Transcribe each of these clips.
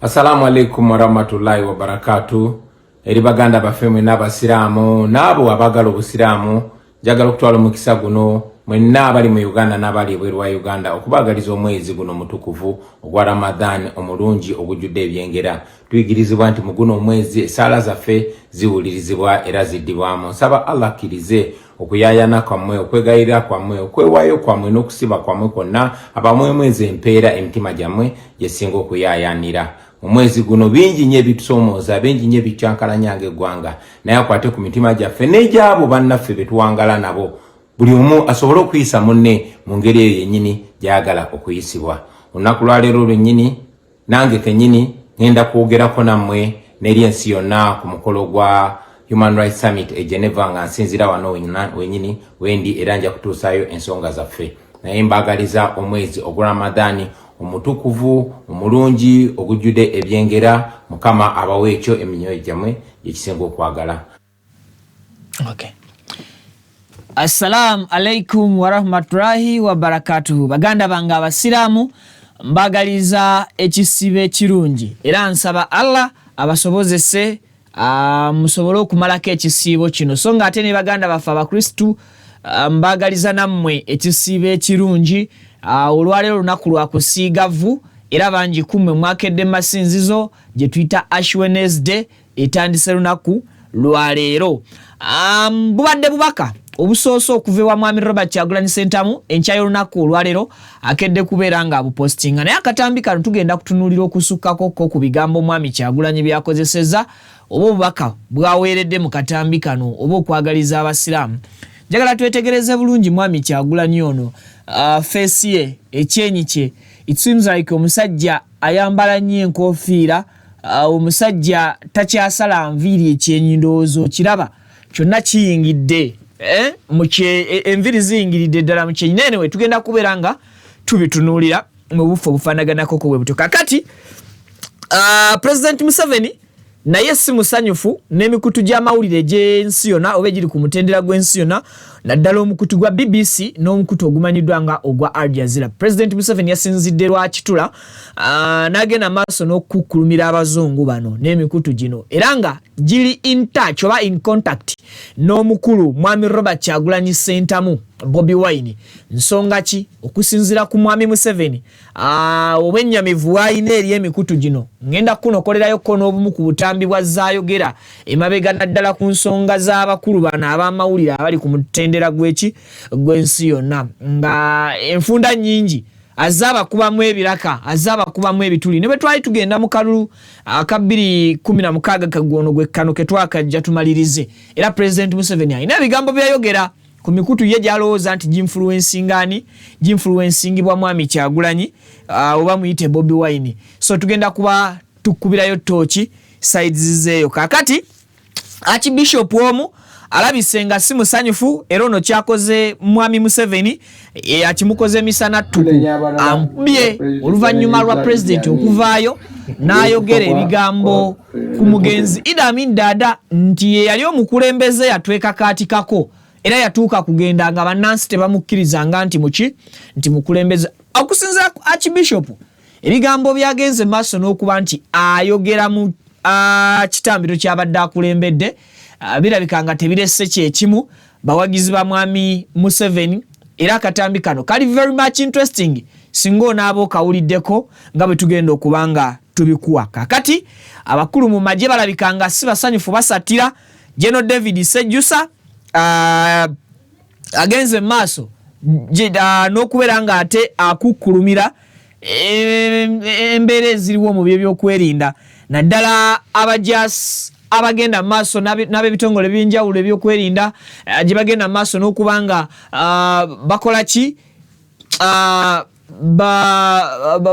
Assalamu alaikum warahmatullahi wabarakatuh. Eri baganda bafemwe n'abasiramu n'abo abagala obusiramu njagala okutwala omukisa guno mwenna abali mu Uganda n'abali ebweru wa Uganda okubagaliza omwezi guno mutukuvu ogwa Ramadan omulungi ogujjudde ebyengera. Tuyigirizibwa nti mu guno omwezi esaala zaffe ziwulirizibwa era ziddibwamu. Nsaba Allah akkirize okuyayana kwammwe, okwegayirira kwammwe, okwewaayo kwammwe n'okusiba kwammwe kwonna abamwemwezi empeera emitima gyammwe gyesinga okuyayanira. Omwezi guno bingi nnyo ebitusomooza, bingi nnyo ebityankalanya eggwanga, naye akwate ku mitima gyaffe n'egy'abo bannaffe be tuwangala nabo. Buli omu asobole okuyisa munne mu ngeri eyo yennyini gy'ayagala okuyisibwa. Olunaku lwa leero lwennyini nange kennyini ngenda kwogerako nammwe n'eri ensi yonna ku mukolo gwa Human Rights Summit e Geneva nga nsinzira wano wennyini wendi era nja kutuusaayo ensonga zaffe. Naye mbagaliza omwezi ogwa Ramadani omutukuvu omulungi ogujjude ebyengera, Mukama abawe ekyo eminyoyo gyammwe gyekisinga okwagala. Okay. Assalamu alaikum warahmatullahi wabarakatuh. Baganda bange abasiramu mbagaliza ekisibe kirungi era nsaba Allah abasobozese musobole okumalako ekisiibo kino. So nga ate ne baganda baffe abakristu mbagaliza nammwe ekisiibo ekirungi olwaleero lunaku lwa kusiigavu era bangi kummwe mwakedde masinzizo gye tuyita Ash Wednesday etandise lunaku lwaleero. Bubadde bubaka obusooso okuva ewa Mwami Robert Kyagulanyi Ssentamu enkya y'olunaku olwaleero akedde kubeera nga abupostinga, naye akatambi kano tugenda kutunuulira okusukkako ku bigambo Mwami Kyagulanyi byakozesezza oba obubaka bwaweeredde mu katambi kano oba okwagaliza abasiraamu. Njagala twetegereze bulungi Mwami Kyagulanyi ono face ye, ekyenyi kye, it seems like omusajja ayambala nnyo enkofiira, omusajja takyasala nviiri ekyenyi ndowooza okiraba kyonna kiyingidde. Enviri ziyingiridde ddala mu kyenyi. Anyway, tugenda kubeera nga tubitunuulira mu bufo obufaanaganako bwe butyo. Kakati President Museveni naye si musanyufu n'emikutu gy'amawulire gy'ensi yonna oba egiri ku mutendera gw'ensi yonna, naddala omukutu gwa BBC n'omukutu ogumanyiddwa nga ogwa Al Jazeera. President Museveni yasinzidde lwa kitula n'agenda maaso n'okukkulumira abazungu bano n'emikutu gino era nga giri in touch oba in contact n'omukulu Mwami Robert Kyagulanyi Ssentamu Bobi Wine. Nsonga ki? Okusinzira ku Mwami Museveni obwennyamivu wayina eri emikutu gino ngenda kunokolerayoko n'obumu ku butambi bwa zaayogera emabega naddala ku nsonga z'abakulu bano ab'amawulire abali ku mutendera gw'ensi yonna, nga enfunda nnyingi azaba kubamu ebiraka, azaba kubamu ebituli. Ne bwe twali tugenda mu kalulu ka 2016 kagwono gwe kano ke twakajja tumalirize, era President Museveni alina ebigambo byayogera ku mikutu ye gy'alowooza nti ginfluencingibwa Mwami Kyagulanyi oba muyite Bobi Wine. So tugenda kuba tukubirayo tooki sides zeeyo. Kakati Archbishop omu alabise nga si musanyufu era ono kyakoze Mwami Museveni akimukoze misana ttuku ambye oluvannyuma lwa president okuvaayo n'ayogera ebigambo ku mugenzi Idi Amin Dada nti ye yali omukulembeze yatwekakaatikako era yatuuka kugenda nga bannansi tebamukkirizanga nti mukulembeze. Okusinziira ku Archbishop ebigambo byagenze maaso n'okuba nti ayogera mu kitambiro ky'abadde akulembedde birabika nga tebiresse kyekimu bawagizi ba Mwami Museveni era akatambi kano kali very much interesting singa onaaba okawuliddeko nga bwe tugenda okuba nga tubikuwa. Kakati abakulu mu magye balabika nga si basanyufu basatira General David Sejjusa agenze maaso n'okubeera nga ate akukkulumira embeera eziriwo mu by'ebyokwerinda naddala abagenda maaso n'ab'ebitongole by'enjawulo ebyokwerinda gye bagenda maaso n'okuba nga bakola ki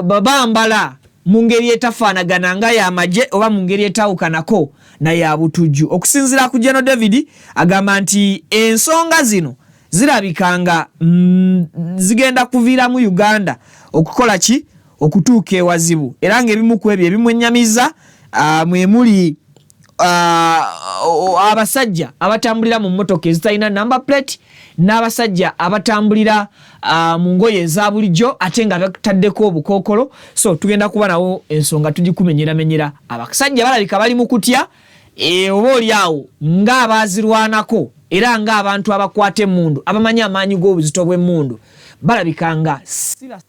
bambala mu ngeri etafaanagana nga y'amagye oba mu ngeri etawukanako na ya butujju. Okusinziira ku General David agamba nti ensonga zino zirabika nga zigenda kuviiramu Uganda okukola ki okutuuka ewazibu era ng'ebimu ku ebyo ebimwennyamiza mwe muli abasajja abatambulira mu mmotoka ezitalina number plate n'abasajja abatambulira mu ngoye eza bulijjo ate nga bataddeko obukookolo. So tugenda kuba nawo ensonga tugikumenyeramenyera. Abasajja balabika bali mu kutya oba oli awo ng'abaazirwanako era ng'abantu abakwata emmundu abamanyi amaanyi g'obuzito bw'emmundu balabika nga sira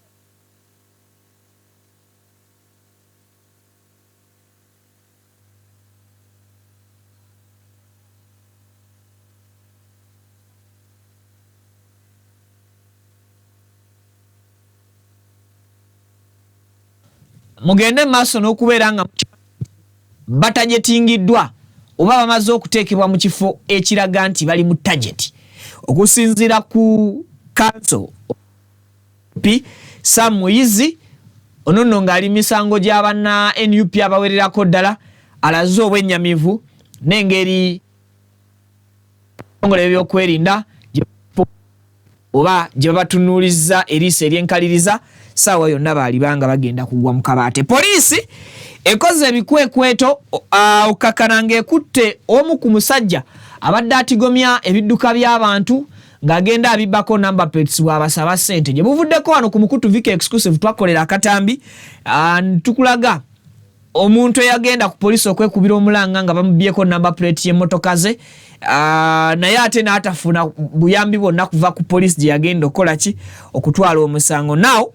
mugende maaso n'okubeera nga batajetingiddwa oba bamaze okuteekebwa mu kifo ekiraga nti bali mu target okusinziira ku council Sam Muyizi ono ng'ali misango gy'abanna NUP abawererako ddala alaze obwennyamivu n'engeri ngole ebyokwerinda oba gye babatunuulizza eriiso ery'enkaliriza saawa yonna baalibanga bagenda kugwa mu kabaate. Poliisi ekoze ebikwekweto okakana ng'ekutte omu ku musajja abadde atigomya ebidduka by'abantu ng'agenda abibbako number plates bw'abasaba ssente. Gye buvuddeko wano ku Mukutu Vic Exclusive twakolera akatambi tukulaga omuntu eyagenda ku poliisi okwekubira omulanga nga bamubyeko number plate y'emmotoka ze naye ate n'atafuna buyambi bwonna kuva ku poliisi gye yagenda okukola ki okutwala omusango. Now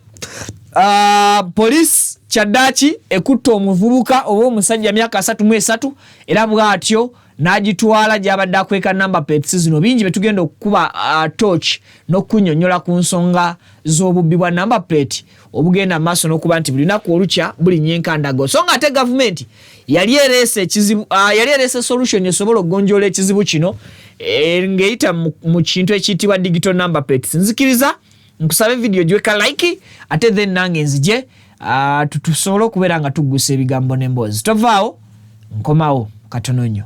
poliisi kyaddaaki ekutte omuvubuka oba omusajja myaka 33 era bw'atyo n'agitwala gy'abadde akweka number plates zino. Bingi betugenda okukuba torch n'okunnyonnyola ku nsonga z'obubbi bwa number plate obugenda maaso n'okuba nti buli lunaku olukya buli nyenkandago. So nga ate gavumenti yali ereese ekizibu yali ereese solution esobola okugonjoola ekizibu kino ng'eyita mu kintu ekiyitibwa digital number plates. Nzikiriza nkusabe video gyeka like ate then nange nzije tutusobola okubeera nga tuggusa ebigambo n'emboozi. Tovaawo nkomawo katono nnyo.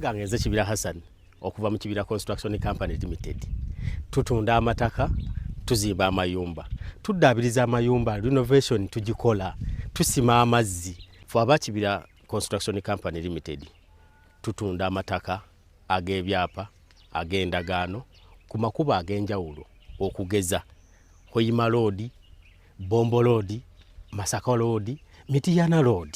Gange nze Kibira Hassan okuva mu Kibira Construction Company Limited. Tutunda amataka, tuzimba amayumba, tuddaabiriza amayumba, renovation tugikola, tusima amazzi. Aba Kibira Construction Company Limited tutunda amataka ag'ebyapa ag'endagaano ku makubo ag'enjawulo okugeza Hoima Road, Bombo Road, Masaka Road, Mitiyana Road.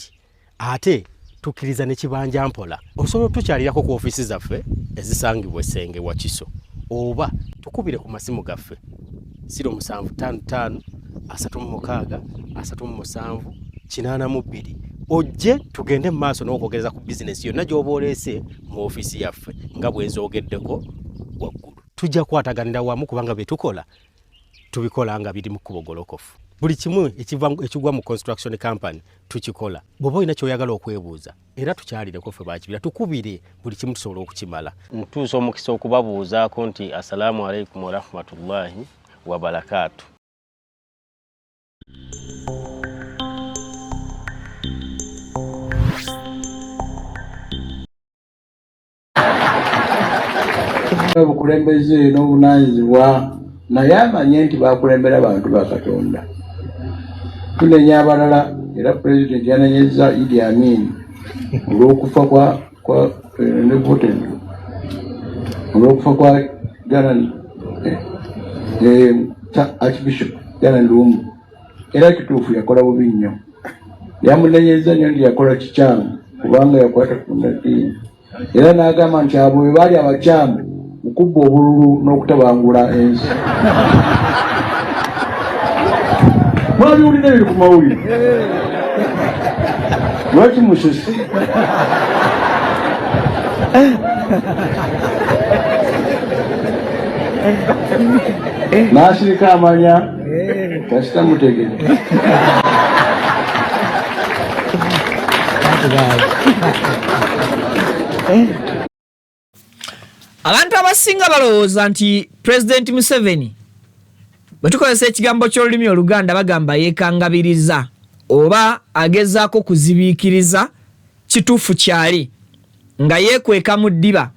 Ate tukiriza ne Kibanja Mpola osobola tukyalirako ku ofisi zaffe ezisangibwa Senge wa Kiso oba tukubire ku masimu gaffe 0755 36 37 82 ojje tugende maaso n'okwogereza ku business yonna gy'oba oleese mu ofisi yaffe nga bwenzogeddeko waggulu. Tujja kwataganira wamu kubanga betukola tubikola nga biri mu kubogolokofu. Buli kimu ekigwa mu construction company tukikola. Bw'oba olina ky'oyagala okwebuuza era tukyalireko ffe ba Kibira tukubire buli kimu tusobola okukimala. Ntuusa omukisa okubabuuzaako nti assalamu alaikum wa rahmatullahi wa barakatuh. Obukulembeze n'obunaanyizibwa naye amanye nti bakulembera abantu ba Katonda. Tunenya abalala era Pulezidenti yanenyezza Idi Amin olw'okufa kwa Gana Archbishop Gana Lumbu. Era kituufu yakola bubi nnyo. Yamunenyezza nnyo nti yakola kikyamu kubanga yakwata ku ndadiini. Era n'agamba nti abo bwe baali abakyamu mukubba obululu n'okutabangula ensi. Mwabiwulira biri ku mawulire. Lwaki musisi? N'asirika amanya kasita mutegedde. Abantu abasinga balowooza nti President Museveni bwe tukozesa ekigambo ky'olulimi Oluganda bagamba yeekangabiriza oba agezaako kuzibiikiriza kituufu kyali nga yeekweka mu ddiba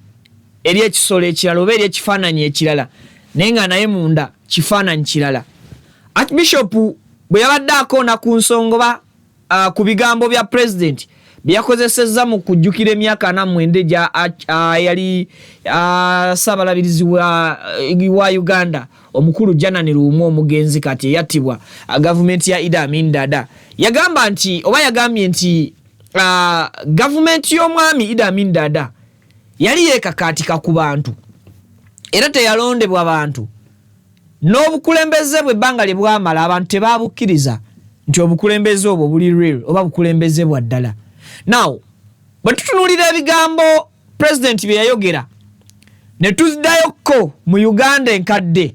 ery'ekisolo ekirala oba ery'ekifaananyi ekirala naye nga naye munda kifaananyi kirala. Archbishop bwe yabadde akoona ku nsongoba ku bigambo bya President byakozesezza mu kujjukira emyaka 49 gya yali Ssabalabirizi wa Uganda omukulu Janani Luumu omugenzi kati eyatibwa gavumenti ya Idi Amin Dada. Yagamba nti oba yagambye nti gavumenti y'omwami Idi Amin Dada yali yeekakaatika ku bantu era teyalondebwa bantu n'obukulembeze bwe ebbanga lye bwamala abantu tebabukkiriza nti obukulembeze obwo buli real oba bukulembeze bwa ddala. Now bwe tutunuulira ebigambo president bye yayogera ne tuddayokko mu Uganda enkadde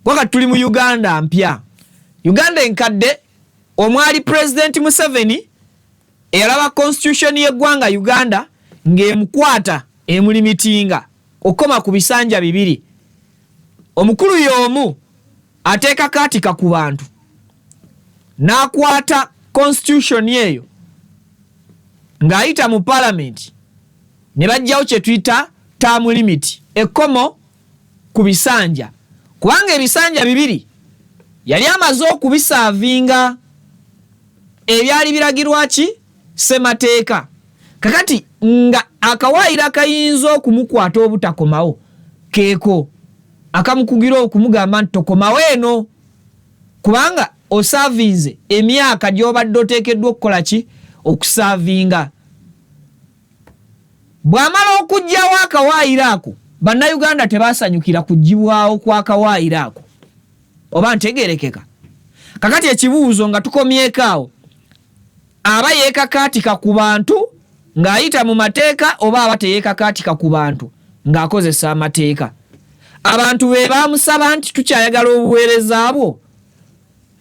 waka tuli mu Uganda mpya. Uganda enkadde omwali president Museveni eyalaba constitution y'eggwanga Uganda ng'emukwata emulimitinga okoma ku bisanja bibiri. Omukulu y'omu ateeka kaatika ku bantu n'akwata constitution yeyo ng'ayita mu parliament ne bajjawo kye tuyita term limit ekkomo ku bisanja kubanga ebisanja bibiri yali amaze okubisaavinga ebyali biragirwa ki ssemateeka. Kakati nga akawaayira kayinza okumukwata obutakomawo keeko akamukugira okumugamba nti tokomawo eno kubanga osaavinze emyaka gy'obadde oteekeddwa okukola ki okusaavinga. Bw'amala okuggyawo akawaayiro ako bannayuganda tebaasanyukira kuggibwawo kw'akawaayiro ako oba ntegeerekeka. Kakati ekibuuzo nga tukomyeko awo aba yeekakaatika ku bantu ng'ayita mu mateeka oba aba teyeekakaatika ku bantu ng'akozesa amateeka. Abantu be baamusaba nti tukyayagala obuweereza bwo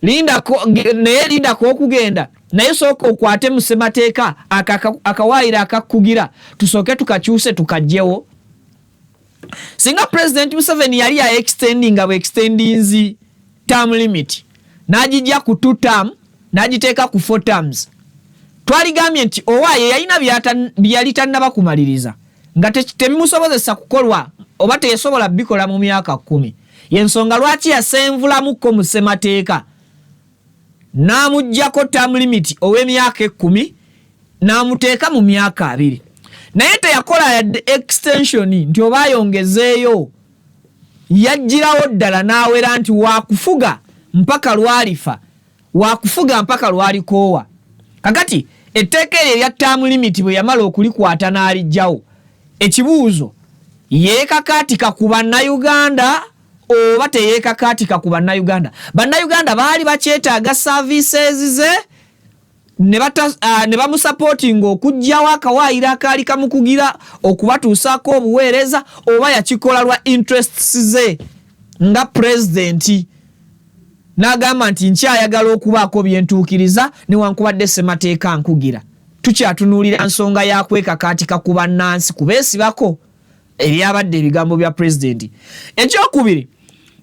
lindako okugenda naye sooka okwate mu ssemateeka akawaayiro akakugira tusooke tukakyuse tukajjewo. Singa President Museveni yali ya extendinga bwe extendinzi term limit n'agijja ku 2 term n'agiteeka ku 4 terms twaligambye nti owaaye yalina byali tannaba kumaliriza nga tebimusobozesa kukolwa oba teyasobola bikola mu myaka 10. Yensonga lwaki yasenvulamukko mu ssemateeka n'amuggyako term limit ow'emyaka 10 n'amuteeka mu myaka 2 naye teyakola yadde extension nti oba ayongezeeyo yajjirawo ddala n'awera nti waakufuga mpaka lwalifa waakufuga mpaka lwalikoowa. Kakati etteeka eryo erya term limit bwe yamala okulikwata n'alijjawo ekibuuzo yeekakaatika ku bannayuganda oba teyeekakaatika ku bannayuganda. Bannayuganda baali bakyetaaga services ze ne bamusupportinga okuggyawo akawaayiro akaali kamukugira okubatuusaako obuweereza oba yakikola lwa interests ze nga president n'agamba nti nkyayagala okubaako byentuukiriza newankubadde ssemateeka nkugira. Tukyatunuulira nsonga yakwekakaatika ku bannansi kubeesibako ebyabadde ebigambo bya president. Ekyokubiri,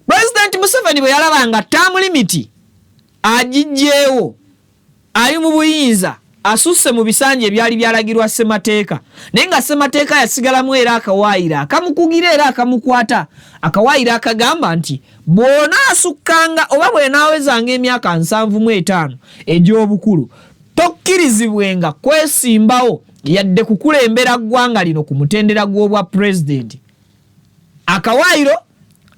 President Museveni bwe yalaba nga term limit agijjeewo ali mu buyinza asusse mu bisanja ebyali byalagirwa ssemateeka naye nga ssemateeka yasigalamu era akawaayiro akamukugira era akamukwata akawaayiro akagamba nti bw'onaasukkanga oba bw'enaawezanga emyaka 75 egy'obukulu tokkirizibwenga kwesimbawo yadde kukulembera ggwanga lino ku mutendera gw'obwa president. Akawaayiro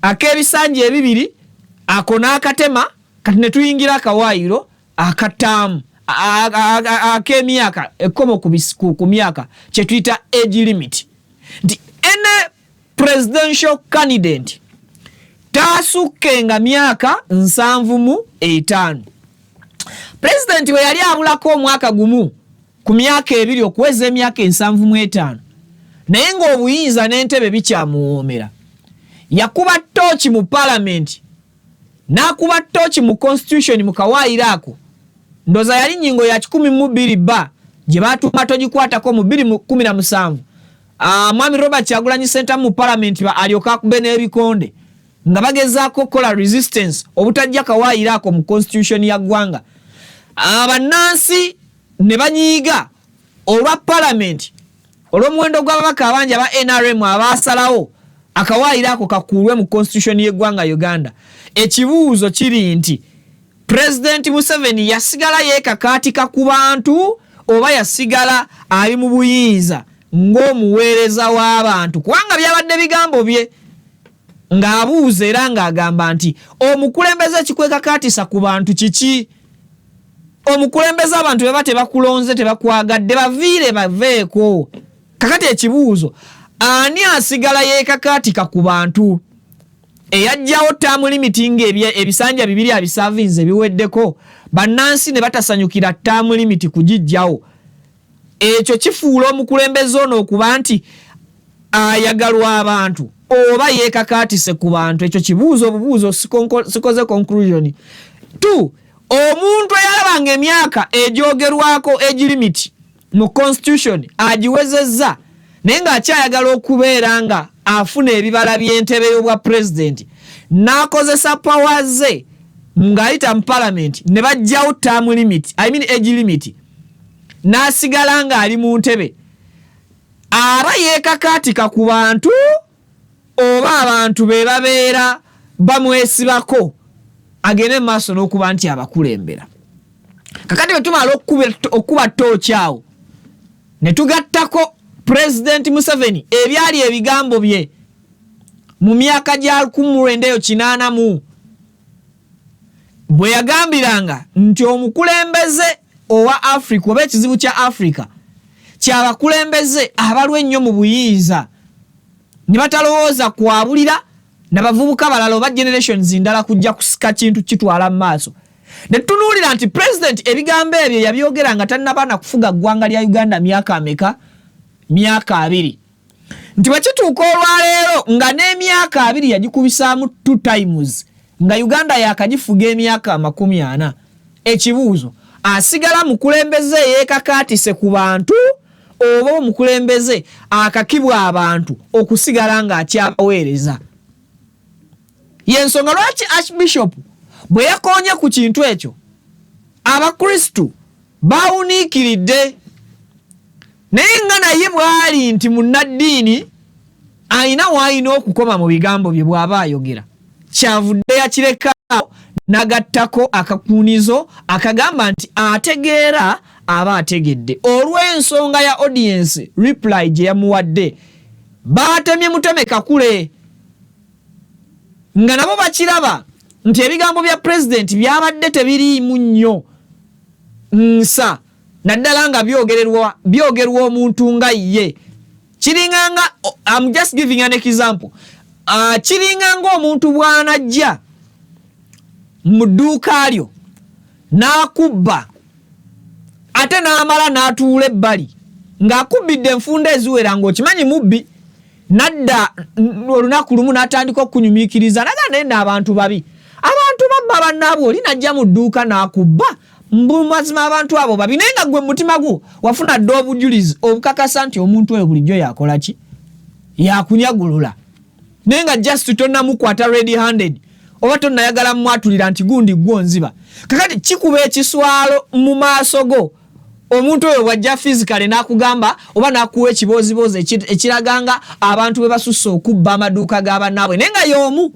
ak'ebisanja ebibiri ako n'akatema kati ne tuyingira akawaayiro akataamu ak'emyaka ekkomo ku myaka kye tuyita age limit nti ene presidential candidate taasukkenga myaka 75. President we yali abulako omwaka gumu ku myaka 2 okuweza emyaka 75 naye ng'obuyinza n'entebe bikyamuwoomera yakuba ttooki mu parliament n'akuba ttooki mu constitution mu kawaayiro ako ndoza yali nyingo ya 12 bba gye baatuma togikwatako mu 2017 mwami Robert Kyagulanyi Center mu parliament alyoka akube n'ebikonde nga bagezaako kola resistance obutajja kawaayiro ako mu constitution ya ggwanga. Abannansi ne banyiiga olwa parliament olw'omuwendo gw'ababaka abangi aba NRM abaasalawo akawaayiro ako kakuulwe mu constitution y'eggwanga Uganda. Ekibuuzo kiri nti President Museveni yasigala yeekakaatika ku bantu oba yasigala ali mu buyinza ng'omuweereza w'abantu kubanga byabadde bigambo bye ng'abuuza era ng'agamba nti omukulembeze kikwekakaatisa ku bantu kiki? Omukulembeze abantu beba tebakulonze tebakwagadde baviire baveeko. Kakati ekibuuzo ani asigala yeekakaatika ku bantu? Eyajjawo term limiting ebisanja bibiri abisavinze biweddeko bannansi ne batasanyukira term limit kugijjawo. Ekyo kifuula omukulembeze ono okuba nti ayagalwa abantu oba yeekakaatise ku bantu. Ekyo kibuuzo obubuuzo sikoze conclusion. 2. Omuntu eyalabanga emyaka egyogerwako age limit mu constitution agiwezezza naye ng'akyayagala okubeera nga afuna ebibala by'entebe y'obwa president n'akozesa power ze ng'ayita mu parliament ne bajjawo term limit, age limit, n'asigala ng'ali mu ntebe, aba yeekakaatika ku bantu oba abantu be babeera bamwesibako agende mu maaso n'okuba nti abakulembera. Kakati bwe tumala okuba ttooki awo ne tugattako President Museveni ebyali ebigambo bye mu myaka gya 1980 bwe yagambiranga nti omukulembeze owa Africa oba ekizibu kya Africa kyabakulembeze abalwa ennyo mu buyinza ne batalowooza kwabulira n'abavubuka balala oba generations ndala kujja kusika kintu kitwala mu maaso. Ne tunuulira nti president ebigambo ebyo yabyogera nga tannaba kufuga ggwanga lya Uganda myaka ameka? Myaka 2. Nti bwekituuka olwaleero nga n'emyaka 2 yagikubisaamu 2 times nga Uganda yakagifuga emyaka 40. Ekibuuzo asigala mukulembeze yeekakaatise ku bantu oba omukulembeze akakibwa abantu okusigala nga akyabaweereza? Yensonga lwaki Archbishop bwe yakoonye ku kintu ekyo abakristu bawuniikiridde naye nga naye bwali nti munnaddiini ayina w'ayina okukoma mu bigambo bye bw'aba ayogera kyavudde yakirekawo n'agattako akakuunizo akagamba nti ategeera aba ategedde. Olw'ensonga ya audience reply gye yamuwadde baatemye Muteme Kakule nga nabo bakiraba nti ebigambo bya president byabadde tebiriimu nnyo nsa naddala nga byogerwa omuntu nga ye. Kiringanga, I'm just giving an example, kiringanga omuntu bw'anajja mu dduuka lyo n'akubba ate n'amala n'atuula ebbali ng'akubbidde enfunda eziwera ng'okimanyi mubbi nadda olunaku lumu n'atandika okunyumiikiriza naga naye n'abantu babi abantu babba bannaabwe oli najja mu dduuka n'akubba mbu mazima abantu abo babi naye nga gwe mutima gwo wafuna dde obujulizi obukakasa nti omuntu oyo bulijjo yakola ki? Yakunyagulula naye nga just tonnamukwata ready handed oba tonnayagala mwatulira nti gundi gwo nziba. Kakati kikuba ekiswalo mu maaso go omuntu oyo wajja physically n'akugamba oba n'akuwa ekibooziboozi ekiraganga abantu bwe basusse okubba amaduuka g'abannaabwe naye nga y'omu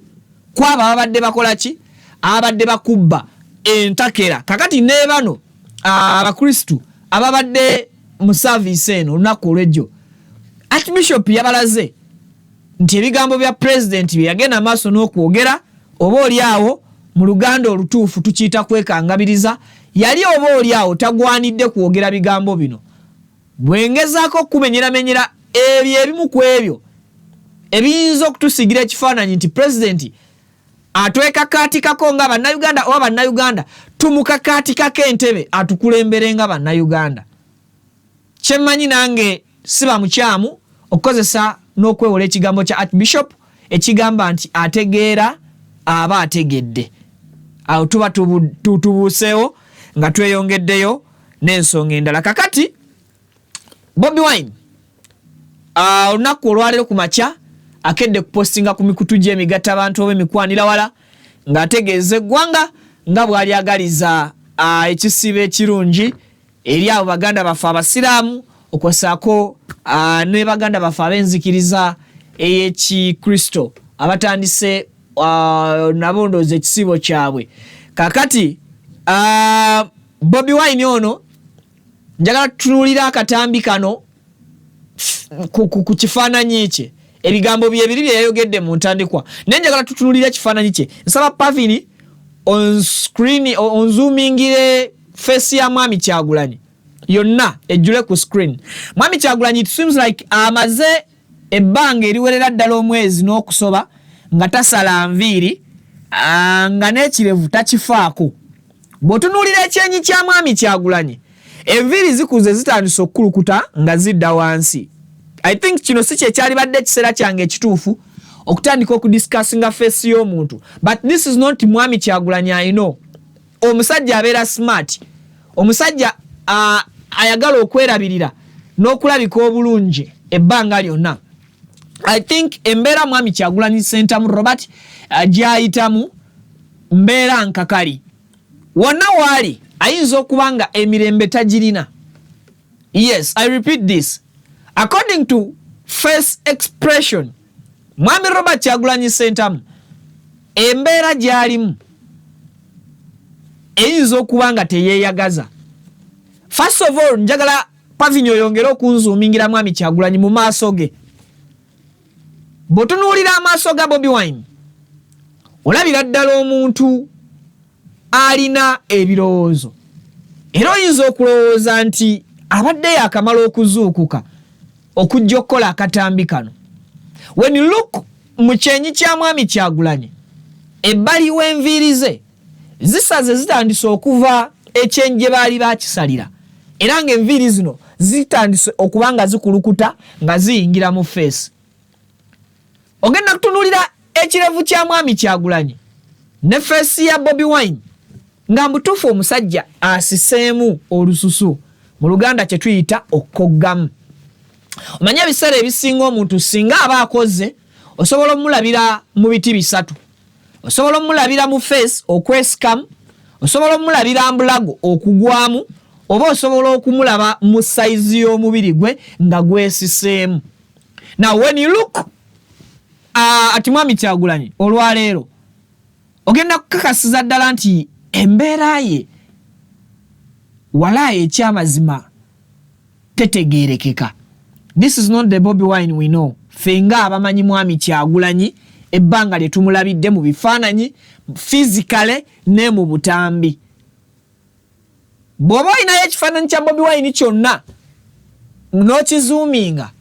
kwaba ababadde bakola ki? Abadde bakubba entakera. Kakati ne bano abakristu ababadde mu service eno olunaku olw'ejjo Archbishop yabalaze nti ebigambo bya president bye yagenda maaso n'okwogera oba oli awo mu Luganda olutuufu tukiyita kwekangabiriza yali oba oli awo tagwanidde kwogera bigambo bino. Bwengezaako okumenyeramenyera ebyo ebimu ku ebyo ebiyinza okutusigira ekifaananyi nti president atwekakaatikako nga bannayuganda oba bannayuganda tumukakaatikako entebe atukulembere nga bannayuganda. Kyemmanyi nange siba mukyamu okukozesa n'okwewola ekigambo kya Archbishop ekigamba nti ategeera aba ategedde. Awo tuba tubuuseewo nga tweyongeddeyo n'ensonga endala. Kakati Bobi Wine olunaku olwaleero ku makya akedde kupostinga ku mikutu gy'emigatta abantu oba emikwanira wala ng'ategeeza eggwanga nga bw'alyagaliza ekisibo ekirungi eri abo baganda baffe abasiraamu okwosaako ne baganda baffe ab'enzikiriza ey'ekikristo abatandise nabo ndowooza ekisibo kyabwe. Kakati Bobi Wine ono njagala tutunulira akatambi kano ku kifaananyi kye ebigambo bye biri byeyayogedde mu ntandikwa naye njagala tutunulira kifaananyi kye nsaba Pavin on screen on zoomingire face ya Mwami Kyagulanyi yonna ejjule ku screen. Mwami Kyagulanyi it seems like amaze ebbanga eriwerera ddala omwezi n'okusoba nga tasala nviiri nga n'ekirevu takifaako. Bw'otunuulira ekyenyi kya Mwami Kyagulanyi enviiri zikuze zitandise okukulukuta nga zidda wansi. I think kino si kye kyali badde ekiseera kyange ekituufu okutandika okudiscussinga face y'omuntu, but this is not Mwami Kyagulanyi I know. Omusajja abeera smart, omusajja ayagala okwerabirira n'okulabika obulungi ebbanga lyonna. I think embeera Mwami Kyagulanyi Ssentamu Robert gy'ayitamu mbeera nkakali. Wonna waali ayinza okuba nga emirembe tagirina. Yes, I repeat this. According to face expression, Mwami Robert Kyagulanyi Ssentamu embeera gy'alimu eyinza okuba nga teyeeyagaza. First of all, njagala Pavin oyongere okunzuumingira Mwami Kyagulanyi mu maaso ge. Bw'otunuulira amaaso ga Bobi Wine olabira ddala omuntu alina ebirowoozo era oyinza okulowooza nti abadde yakamala okuzuukuka okujja okukola akatambi kano. When you look mu kyenyi kya Mwami Kyagulanyi ebbali w'enviiri ze zisaze zitandise okuva ekyenyi gye baali bakisalira era ng'enviiri zino zitandise okuba nga zikulukuta nga ziyingira mu face. Ogenda kutunuulira ekirevu kya Mwami Kyagulanyi ne face ya Bobi Wine nga mbutuufu omusajja asiseemu olususu, mu Luganda kye tuyita okoggamu. Omanya ebiseera ebisinga omuntu singa aba akoze osobola omulabira mu biti bisatu. Osobola omulabira mu face okwesikamu, osobola omulabira mbulago okugwamu, oba osobola okumulaba mu size y'omubiri gwe nga gwesiseemu. Now when you look at Mwami Kyagulanyi olwaleero ogenda kukakasiza ddala nti embeera ye walaayo ekyamazima tetegeerekeka. This is not the Bobi Wine we know. Fenga abamanyi Mwami Kyagulanyi ebbanga lye tumulabidde mu bifaananyi physically ne mu butambi. Bw'oba olinayo ekifaananyi kya Bobi Wine kyonna n'okizoominga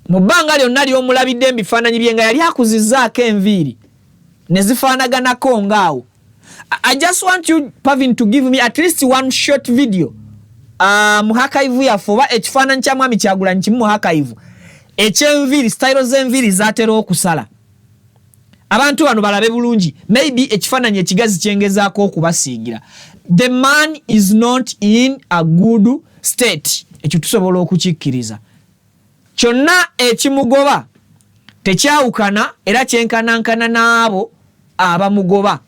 mu bbanga lyonna ly'omulabidde mu bifaananyi bye nga yali akuzizzaako enviiri ne zifaanaganako ngaawo. I just want you, Pavin, to give me at least one short video mu archive yaffe oba ekifaananyi kya Mwami Kyagulanyi kimu mu archive eky'enviiri, style z'enviiri zatera okusala. Abantu bano balabe bulungi, maybe ekifaananyi ekigazi kyengezaako okubasiigira. The man is not in a good state. Ekyo tusobola okukikkiriza. Kyonna ekimugoba tekyawukana era kyenkanankana n'abo abamugoba.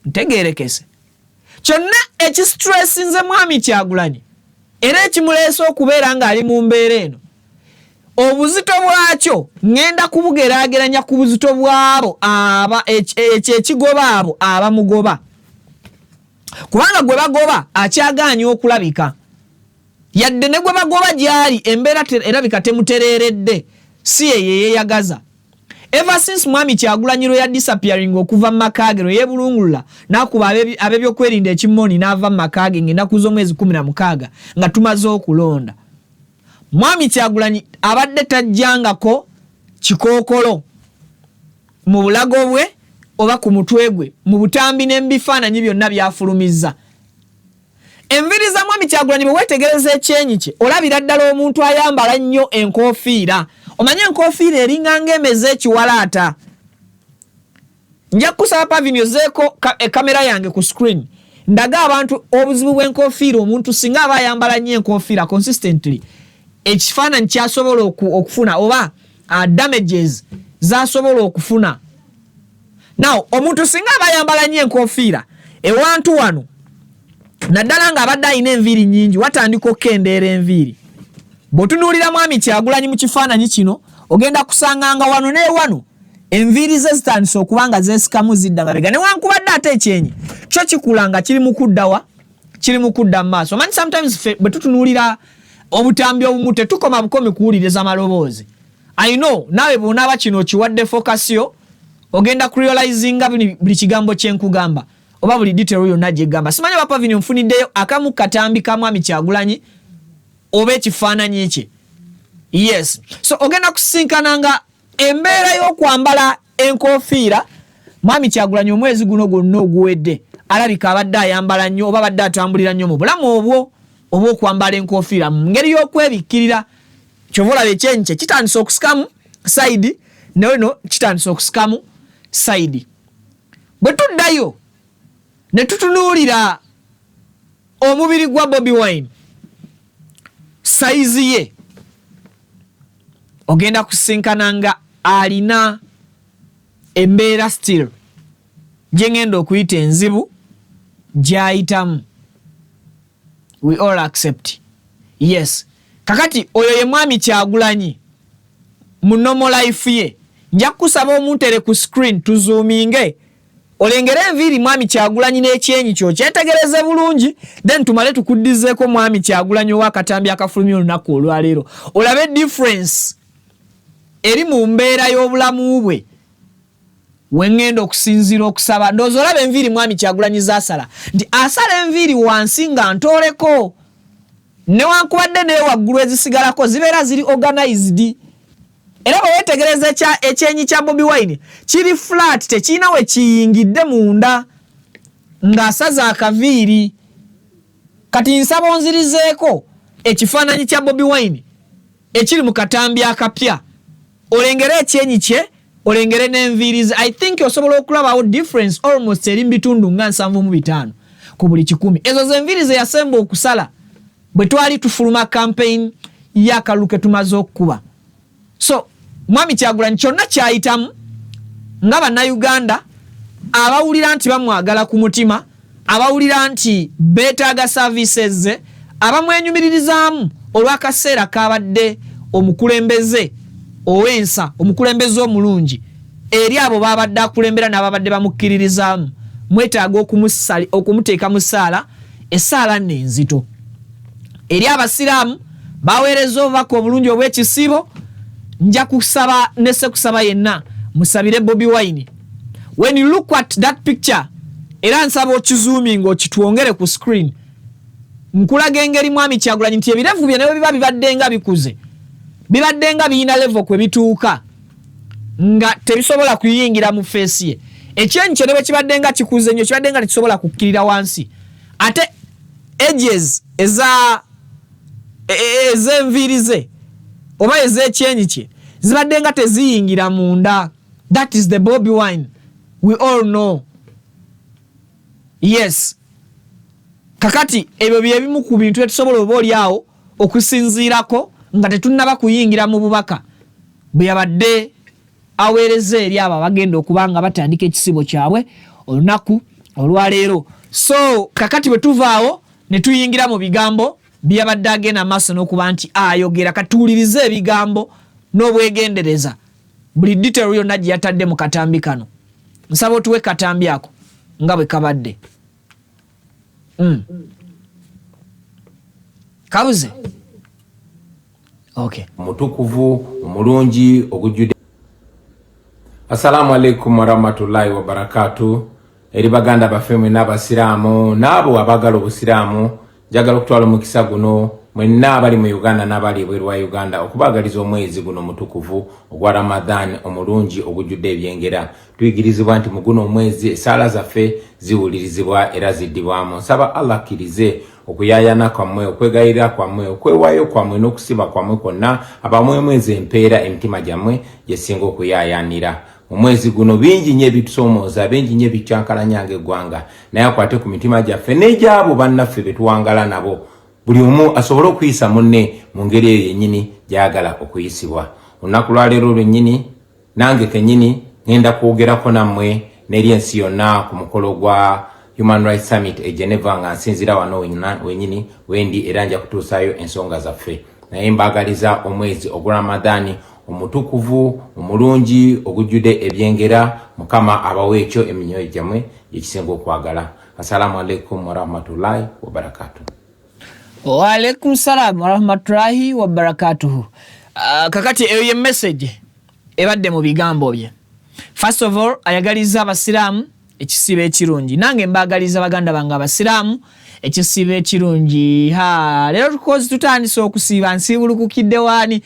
Ntegeerekese. Kyonna ekistressinze Mwami Kyagulanyi era ekimuleese okubeera ng'ali mu mbeera eno, obuzito bwakyo ngenda kubugeraageranya ku buzito bwabo ekigoba abo abamugoba. Kubanga gwe bagoba akyagaanye okulabika. Yadde ne gwe bagoba gy'ali embeera erabika temutereeredde, si ye yeeyagaza. Ever since Mwami Kyagulanyi lwe ya disappearing okuva mu makaage lwe yeebulungulula n'akuba ab'ebyokwerinda ekimoni n'ava mu makaage ng'ennaku z'omwezi 16 nga tumaze okulonda, Mwami Kyagulanyi abadde tajjangako kikookolo mu bulago bwe oba ku mutwe gwe, mu butambi n'ebifaananyi byonna byafulumizza. Enviiri za Mwami Kyagulanyi bwe weetegereza ekyenyi kye olabira ddala omuntu ayambala nnyo enkoofiira. Omanye enkoofiira eringa ng'emeze ekiwalaata. Nja kusaba Pavin ozeeko kamera yange ku screen ndaga abantu obuzibu bw'enkoofiira omuntu singa aba ayambala nnyo enkoofiira consistently ekifaananyi kyasobola okufuna oba damages zasobola okufuna. Now omuntu singa aba ayambala nnyo enkoofiira ewantu wano naddala ng'abadde alina enviiri nnyingi watandika okukendeera enviiri. Bw'otunuulira Mwami Kyagulanyi mu kifaananyi kino ogenda kusanga nga wano ne wano enviiri ze zitandise okuba nga zeesikamu zidda mabega. Newankubadde ate ekyenyi kyo kikula nga kiri mu kuddawa kiri mu kudda maaso. Man sometimes bwe tutunuulira obutambi obumu tetukoma bukomi kuwuliriza amaloboozi. I know nawe bw'onaaba kino kiwadde focus yo ogenda ku realizinga buli kigambo kyenkugamba oba buli detail yonna gyegamba. Simanyi ba Pavini nfuniddeyo akamu katambi ka Mwami Kyagulanyi oba ekifaananyi kye. Yes, so ogenda kusinkananga embeera y'okwambala enkofiira. Mwami Kyagulanyi omwezi guno gwonna oguwedde alabika abadde ayambala nnyo oba abadde atambulira nnyo mu bulamu obwo oba okwambala enkofiira mu ngeri y'okwebikkirira. Kyova olaba ekyenyi kye kitandisa okusikamu side no kitandisa okusikamu side. Bwe tuddayo ne tutunuulira omubiri gwa Bobi Wine saizi ye ogenda kusinkananga alina embeera still gye ngenda okuyita enzibu gy'ayitamu. We all accept. Yes. Kakati oyo ye Mwami Kyagulanyi mu normal life ye nja kusaba omuntere ku screen tuzoominge olengere enviiri Mwami Kyagulanyi n'ekyenyi kyo kyetegereze bulungi, then tumale tukuddizeeko Mwami Kyagulanyi ow'akatambi akafulumya olunaku olwaleero olabe difference eri mu mbeera y'obulamu bwe wengenda okusinziira okusaba. Ndowooza olaba enviiri Mwami Kyagulanyi zaasala nti asala enviiri wansi nga ntooleko newankubadde naye waggulu ezisigalako zibeera ziri organized. Era bwe weetegereza ekyenyi kya Bobi Wine kiri flat, tekirina we kiyingidde munda ng'asaza akaviiri. Kati nsaba onzirizeeko ekifaananyi kya Bobi Wine ekiri mu katambi akapya olengere ekyenyi kye olengere n'enviiri ze. I think osobola okulabawo difference almost eri mu bitundu nga 75 ku buli 100. Ezo z'enviiri ze yasemba okusala bwe twali tufuluma campaign y'akalulu tumaze okukuba. So Mwami Kyagulanyi kyonna kyayitamu nga bannayuganda abawulira nti bamwagala ku mutima, abawulira nti beetaaga services ze, abamwenyumiririzaamu olw'akaseera kabadde omukulembeze owensa, omukulembeze omulungi eri abo babadde akulembera n'ababadde bamukkiririzaamu. Mwetaaga okumuteeka mu ssaala, essaala n'enzito. Eri abasiraamu baweereza obubaka obulungi obw'ekisiibo. Nja kusaba nese kusaba yenna musabire Bobi Wine. When you look at that picture era nsaba okizooming okitwongere ku screen, nkulaga engeri Mwami Kyagulanyi nti ebirevu bye biba bibadde nga bikuze, bibadde nga biyina level kwe bituuka nga tebisobola kuyingira mu face ye. Ekyenyi kyo ne bwe kibadde nga kikuze nnyo kibadde nga tekisobola kukkirira wansi. Ate edges ez'enviiri ze oba ez'ekyenyi kye zibadde nga teziyingira munda. That is the Bobi Wine we all know. Yes. Kakati ebyo byebimu ku bintu etusobola oba oliawo okusinziirako nga tetunnaba kuyingira mu bubaka bwe yabadde aweereza eri abo bagenda okuba nga batandika ekisibo kyabwe olunaku olwaleero. So kakati bwe tuvaawo ne tuyingira mu bigambo byabadde agenda maaso n'okuba nti ayogera, katuulirize ebigambo n'obwegendereza buli detail yonna gye yatadde mu katambi kano. Nsaba otuwe katambi ako nga bwe kabadde. Kabuze? Okay. Mutukuvu omulungi ogujjude. Assalamu alaikum warahmatullahi wabarakatuh. Eri baganda bafemwe n'abasiraamu n'abo abagala obusiraamu njagala okutwala omukisa guno mwenna abali mu Uganda n'abali ebweru wa Uganda okubagaliza omwezi guno mutukuvu ogwa Ramadan omulungi ogujjudde ebyengera. Tuyigirizibwa nti mu guno omwezi esaala zaffe ziwulirizibwa era ziddibwamu. Nsaba Allah akkirize okuyayana kwammwe, okwegayirira kwammwe, okwewaayo kwammwe n'okusiba kwammwe kwonna abamwemwezi empeera emitima gyammwe gyesinga okuyayanira. Mu mwezi guno bingi nnyo ebitusomooza, bingi nnyo ebityankalanya ng'eggwanga, naye akwate ku mitima gyaffe n'egy'abo bannaffe be tuwangala nabo. Buli omu asobole okuyisa munne mu ngeri eyo yennyini gy'ayagala okuyisibwa. Olunaku lwaleero lwennyini nange kennyini ngenda kwogerako nammwe n'eri ensi yonna ku mukolo gwa Human Rights Summit e Geneva nga nsinzira wano wennyini wendi era nja kutuusaayo ensonga zaffe. Naye mbagaliza omwezi ogwa Ramadani omutukuvu omulungi ogujjude ebyengera, Mukama abawe ekyo eminyoyo gyammwe ekisinga okwagala. Assalamu alaikum warahmatullahi wabarakatuh. Wa alaikum salam warahmatullahi wabarakatuh. Kakati eyo ye message ebadde mu bigambo bye. First of all, ayagaliza abasiraamu ekisibe ekirungi. Nange mbagaliza baganda bange abasiraamu ekisibe ekirungi. Lero tukozi tutandise okusiiba nsiibulukukidde waani.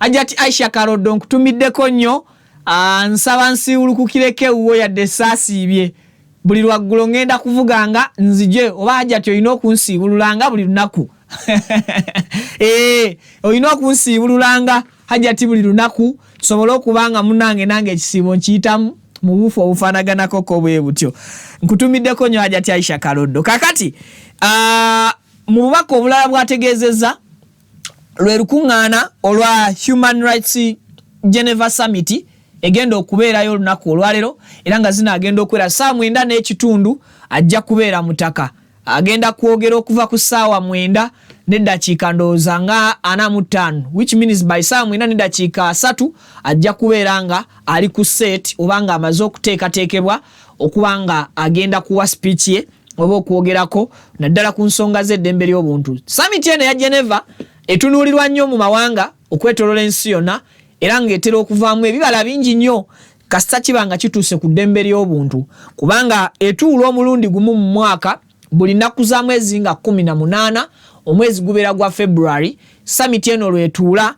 Ajati Aisha Karoddo nkutumiddeko nnyo. Nsaba nsiibulukukireko ewuwo yadde saasiibye. Buli lwaggulo ngenda kuvuganga nzije oba ajati olina okunsiibululanga buli lunaku. Olina okunsiibululanga hajati buli lunaku tusobole okubanga munange nange ekisiibo nkiyitamu mu bufu obufaanaganako ko bwe butyo. Nkutumiddeko nnyo Hajati Aisha Karoddo. Kakati mu bubaka obulala bwategeezezza lwe lukuŋŋaana olwa Human Rights Geneva Summit egenda okubeerayo olunaku olwaleero era nga zinaagenda okubeera ssaawa 9:30 ajja kubeera mutaka. Agenda kwogera okuva ku ssaawa 9 n'eddakiika ndowooza nga 45, which means by ssaawa 9 n'eddakiika 3 ajja kubeera nga ali ku set oba nga amaze okuteekateekebwa okuba nga agenda kuwa speech ye oba okwogerako naddala ku nsonga z'eddembe ly'obuntu. Summit eno ya Geneva etunuulirwa nnyo mu mawanga okwetooloola ensi yonna era ng'etera okuvaamu ebibala bingi nnyo kasita kiba nga kituuse ku ddembe ly'obuntu kubanga etuula omulundi gumu mu mwaka buli nnaku za mwezi nga 18 omwezi gubeera gwa February. Summit eno lwetuula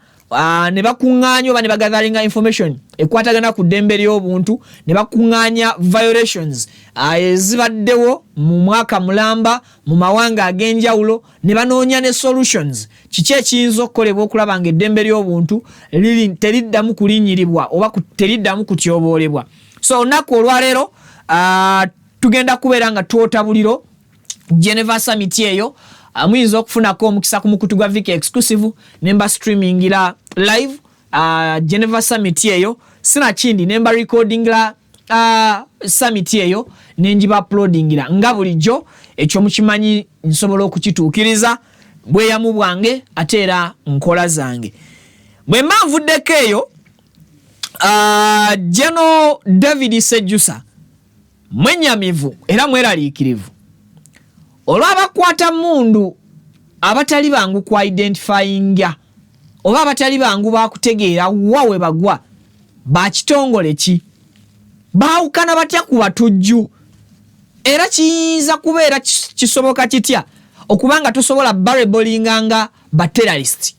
ne bakuŋŋaanya oba ne bagatheringa information ekwatagana ku ddembe ly'obuntu ne bakuŋŋaanya violations ezibaddewo mu mwaka mulamba mu mawanga ag'enjawulo ne banoonya ne solutions kiki ekiyinza okukolebwa okulaba nga eddembe ly'obuntu teriddamu kulinnyirirwa oba teriddamu kutyoboolebwa. So olunaku olwaleero tugenda kubeera nga twotabuliro Geneva Summit eyo. Muyinza okufunako omukisa ku mukutu gwa Viki exclusive nemba streamingira live Geneva Summit eyo sina kindi nemba recordingira summit eyo nenjiba uploadingira nga bulijjo ekyo mukimanyi nsobola okukituukiriza bweyamu bwange ate era nkola zange bwe mbavuddeko eyo. General David Sejjusa mwenyamivu era mweraliikirivu olw'abakwata mundu abatali bangu ku identifyinga oba abatali bangu bakutegeera wawe bagwa bakitongole ki baawukana batya ku batujju era kiyinza kubeera kisoboka kitya okubanga tosobola barebolinga ba terrorist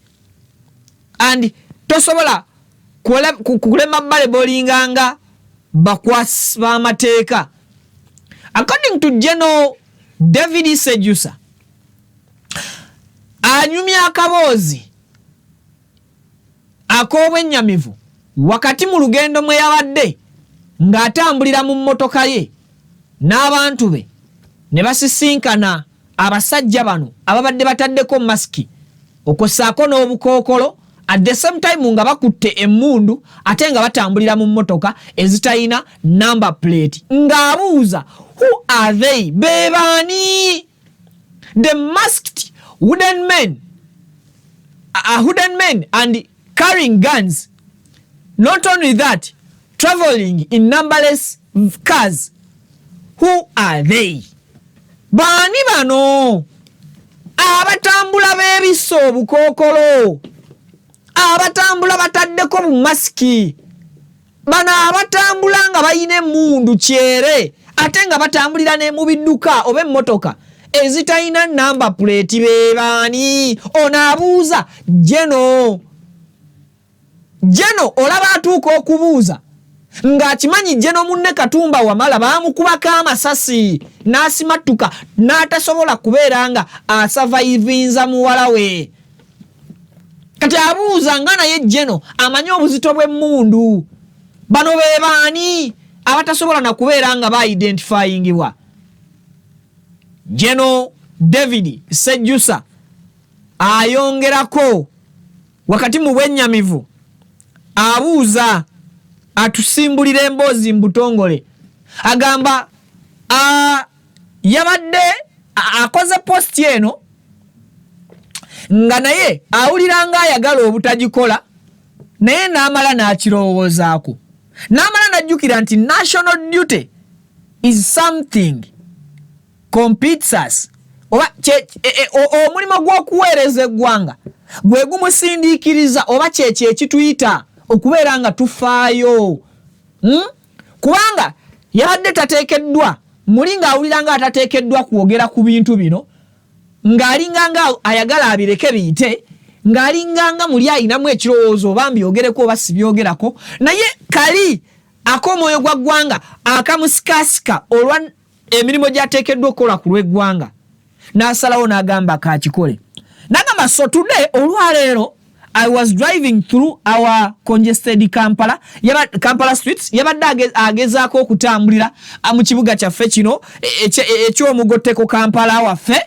and tosobola kulema barebolinga nga bakwasi b'amateeka. According to General David Sejjusa anyumya akaboozi ak'obwennyamivu wakati mu lugendo mwe yabadde ng'atambulira mu mmotoka ye n'abantu be ne basisinkana abasajja bano ababadde bataddeko masiki okossaako n'obukookolo at the same time nga bakutte emmundu ate nga batambulira mu mmotoka ezitayina number plate ng'abuuza who are they? Bebani. The masked wooden men and carrying guns. Not only that, traveling in numberless cars. Who are they? Bani bano. Abatambula bebiso obukookolo. Abatambula bataddeko bu maski. Bano abatambula nga bayina emmundu kyere. Ate nga batambulira ne mu bidduka oba emmotoka ezitayina number plate bebaani. Onaabuuza Jeno olaba atuuka okubuuza ng'akimanyi Jeno munne Katumba Wamala baamukubako amasasi n'asimattuka n'atasobola kubeera nga asavaivinza muwala we. Kati abuuza nga naye Jeno amanyi obuzito bw'emmundu. Bano bebaani abatasobola na kubeera nga ba-identifyingibwa. General David Sejjusa ayongerako wakati mu bwennyamivu abuuza atusimbulira emboozi mbutongole agamba yabadde akoze post eno nga naye awulira nga ayagala obutagikola naye n'amala n'akirowoozaako n'amala n'ajjukira nti national duty is something competes us oba omulimo gw'okuweereza eggwanga gwe gumusindiikiriza oba kyekyo ekituyita okubeera nga tufaayo kubanga yabadde tateekeddwa muli ng'awulira nga atateekeddwa kwogera ku bintu bino ng'alinga nga ayagala abireke biyite ng'alinga nga muli ayinamu ekirowoozo oba mbyogereko oba sibyogerako naye kali ak'omwoyo gwa ggwanga akamusikaasika olwa emirimu gy'ateekeddwa okukola ku lw'eggwanga n'asalawo n'agamba kakikole n'agamba so today olwaleero I was driving through our congested Kampala streets yabadde agezaako okutambulira mu kibuga kyaffe kino eky'omugotteko Kampala waffe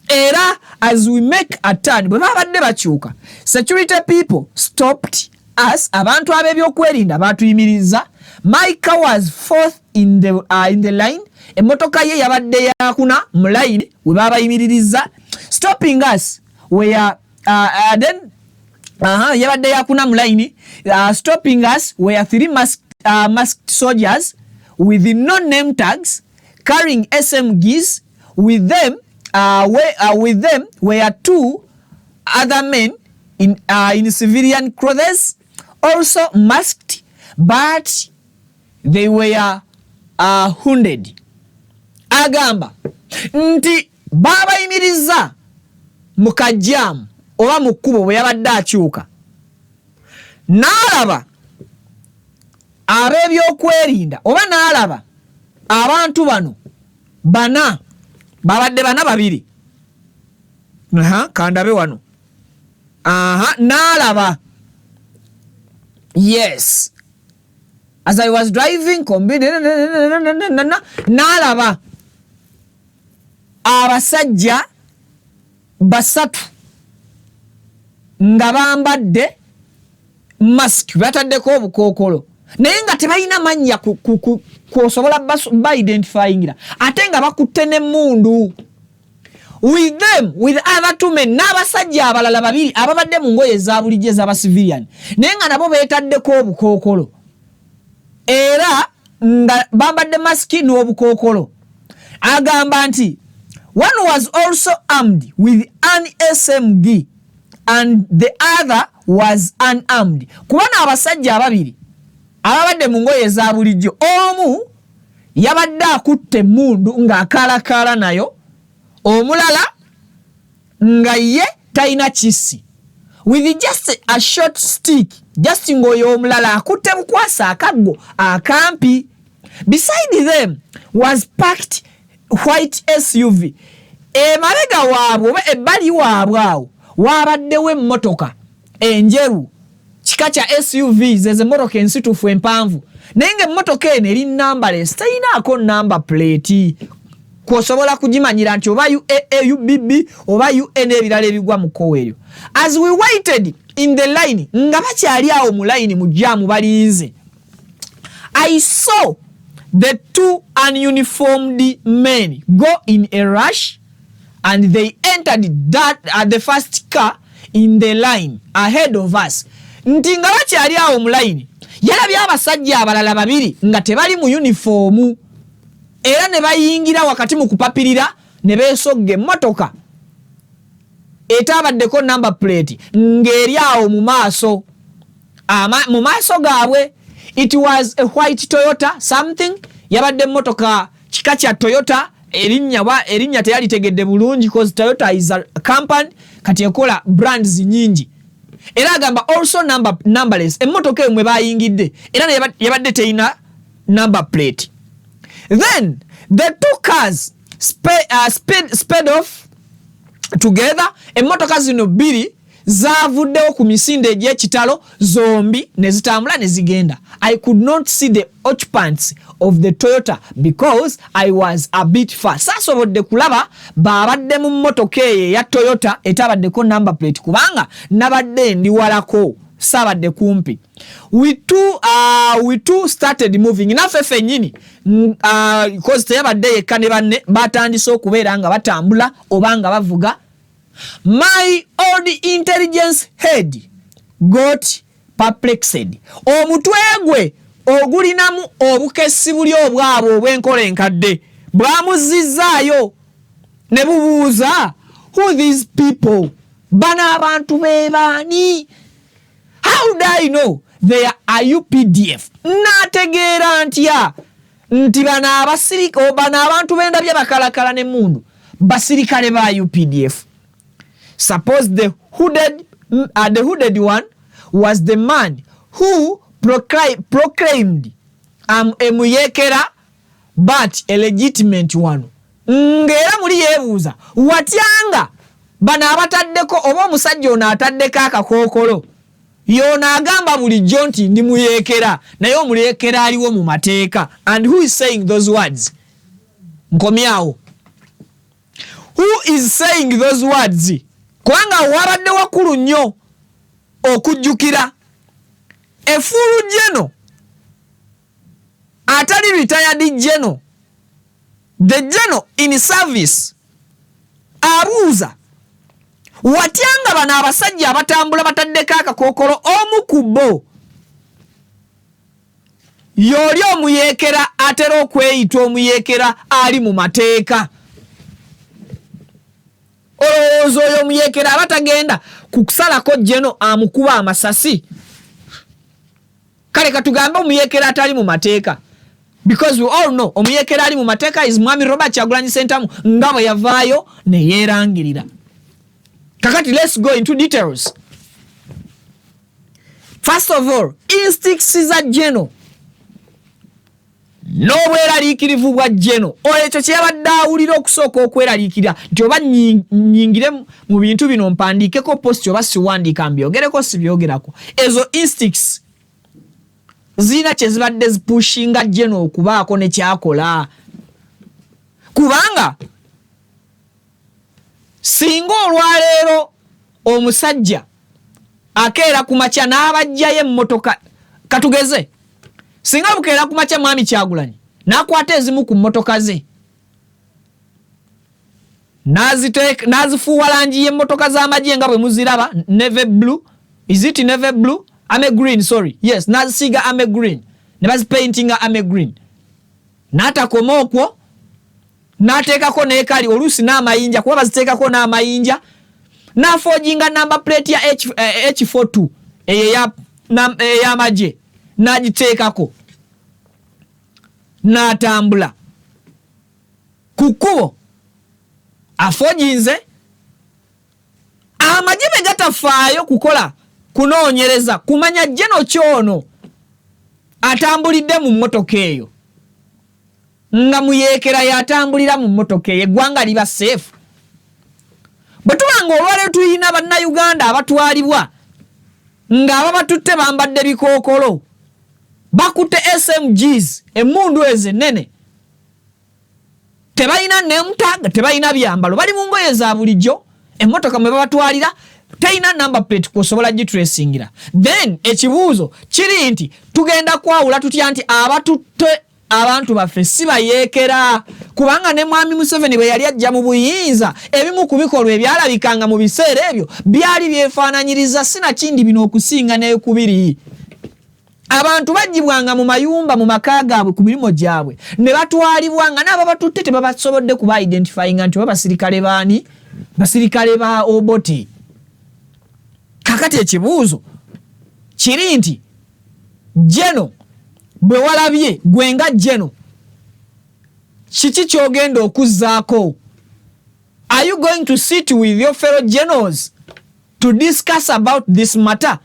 era as we make a turn bwe babadde bakyuka security people stopped us abantu ab'ebyokwerinda batuyimiriza my car was fourth in the line emmotoka ye yabadde yakuna mu line we babayimiriza stopping us where then yabadde yakuna mu line stopping us were 3 masked soldiers with no name tags carrying SMGs with them were 2 other men in civilian clothes also masked but they were wounded. Agamba nti babayimiriza mu kajjamu oba mu kkubo bwe yabadde akyuka n'alaba ab'ebyokwerinda oba n'alaba abantu bano bana babadde bana babiri kandabe wano n'alaba yes as I was driving n'alaba abasajja basatu nga bambadde mask bataddeko obukookolo naye nga tebalina mannya kwosobola ba-identifyingira ate nga bakutte n'emmundu with them with other 2 men n'abasajja abalala babiri ababadde mu ngoye eza bulijjo ez'abasivilian naye nga nabo beetaddeko obukookolo era nga bambadde masiki n'obukookolo agamba nti one was also armed with an SMG and the other was unarmed. Kubana abasajja ababiri ababadde mu ngoye eza bulijjo omu yabadde akutte emmundu ng'akaalakaala nayo omulala nga ye talina kisi with just a short stick just ng'oyo omulala akutte bukwasa akaggo akampi. Beside them was packed white SUV. Emabega waabwe oba ebbali waabwe awo waabaddewo emmotoka enjeru kika kya SUVs ez'emmotoka ensitufu empanvu naye ng'emmotoka eno eri numberless terinaako number plate kw'osobola kugimanyira nti oba UAA, UBB oba UN ebirala ebigwa mu kkowe eryo. As we waited in the line nga bakyali awo mu line mu jjaamu balinze, I saw the 2 ununiformed men go in a rush and they entered the first car in the line ahead of us. Nti nga bakyali awo mu line yalabye abasajja abalala babiri nga tebali mu uniformu era ne bayingira wakati mu kupapirira ne beesogga emmotoka etabaddeko number plate ng'eri awo mu maaso gaabwe. It was a white Toyota something, yabadde emmotoka kika kya Toyota erinnya teyalitegedde bulungi cause Toyota is a company kati ekola brands nyingi. Era agamba also numberless emmotoka emwe bayingidde era yabadde teina number plate. Then the 2 cars sped off together. Emmotoka zino bbiri zavuddewo ku misinde egy'ekitalo zombi ne zitambula ne zigenda. I could not see the occupants of the Toyota because I was a bit far. Saasobodde kulaba babadde mu mmotoka eyo ya Toyota etabaddeko number plate kubanga nabadde ndi walako saabadde kumpi. We two started moving. Naffe ffennyini because teyabadde yekka ne banne batandise okubeera nga batambula oba nga bavuga. My old intelligence head got perplexed. Omutwe gwe ogulinamu obukesi buli obwabo obw'enkola enkadde bwamuzizaayo ne bubuuza who these people, bana abantu bebani, how do I know they are UPDF? Nategeera ntya nti bana abasirika bana abantu bendabye bakalakala ne mundu basirikale ba UPDF. Suppose the hooded one was the man who proclaimed emuyekera but a legitimate one. Ngera muri yebuuza watyanga bana abataddeko oba omusajja ono ataddeko akakookolo yona agamba bulijjo nti ndi muyekera naye omuyekera aliwo mu mateeka. And who is saying those words? Nkomyawo. Who is saying those words? Kubanga wabadde wakulu nnyo okujjukira efulu jeno atali retired jeno, the general in service, abuuza watyanga bana abasajja abatambula bataddeko akakookolo omu ku bo y'oli omuyekera atera okweyita omuyekera ali mu mateeka. Olowooza oyo omuyekera aba tagenda kukusalako jeno amukuba amasasi? Kale katugambe omuyekera atali mu mateeka, because we all know omuyekera ali mu mateeka is Mwami Robert Kyagulanyi Ssentamu nga bwe yavaayo ne yeerangirira. Kakati let's go into details. First of all, instincts za jeno n'obweraliikirivu bwa jeno, ekyo kyebadde awulira okusooka okweraliikirira nti oba nnyingire mu bintu bino mpandiikeko post oba siwandiika mbyogereko sibyogerako. Ezo instincts zina kye zibadde zipushinga jeno okubaako ne kyakola. Kubanga singa olwaleero omusajja akeera ku makya n'abajjayo emmotoka, katugeze singa bukeera ku makya Mwami Kyagulanyi n'akwata ezimu ku mmotoka ze n'azifuuwa langi y'emmotoka z'amagye nga bwe muziraba, navy blue, is it navy blue? Ame green, sorry, yes, n'azisiiga ame green ne bazipaintinga ame green, n'atakoma okwo n'ateekako n'ekali oluusi n'amayinja kuba baziteekako n'amayinja, n'afoojinga number plate ya H42 ey'amagye n'agiteekako n'atambula ku kkubo afoojinze. Amagye be gatafaayo kukola kunoonyereza kumanya jeno kyono atambulidde mu mmotoka eyo nga muyekera yatambulira mu mmotoka eyo, eggwanga liba safe. Bwe tubanga olwaleero tulina bannayuganda abatwalibwa ng'aba batutte bambadde bikookolo bakutte SMGs emmundu ezo ennene, tebalina nemutaaga, tebalina byambalo, bali mu ngoye za bulijjo, emmotoka mwe babatwalira teyina number plate kusobola gitracingira. Then ekibuuzo kiri nti tugenda kwawula tutya nti abatutte abantu baffe si bayeekera? Kubanga ne Mwami Museveni bwe yali ajja mu buyinza ebimu ku bikolwa ebyalabikanga mu biseera ebyo byali byefaananyiriza sinakindi bino okusinga n'ekubiri. Abantu bagibwanga mu mayumba mu maka gaabwe ku mirimu gyabwe ne batwalibwanga n'abo batutte tebabasobodde kuba identifyinga nti basirikale baani? Basirikale ba Obote. Kakati ekibuuzo kiri nti jeno bwe walabye gwenga jeno kiki kyogenda okuzzaako? Are you going to sit with your fellow generals to discuss about this matter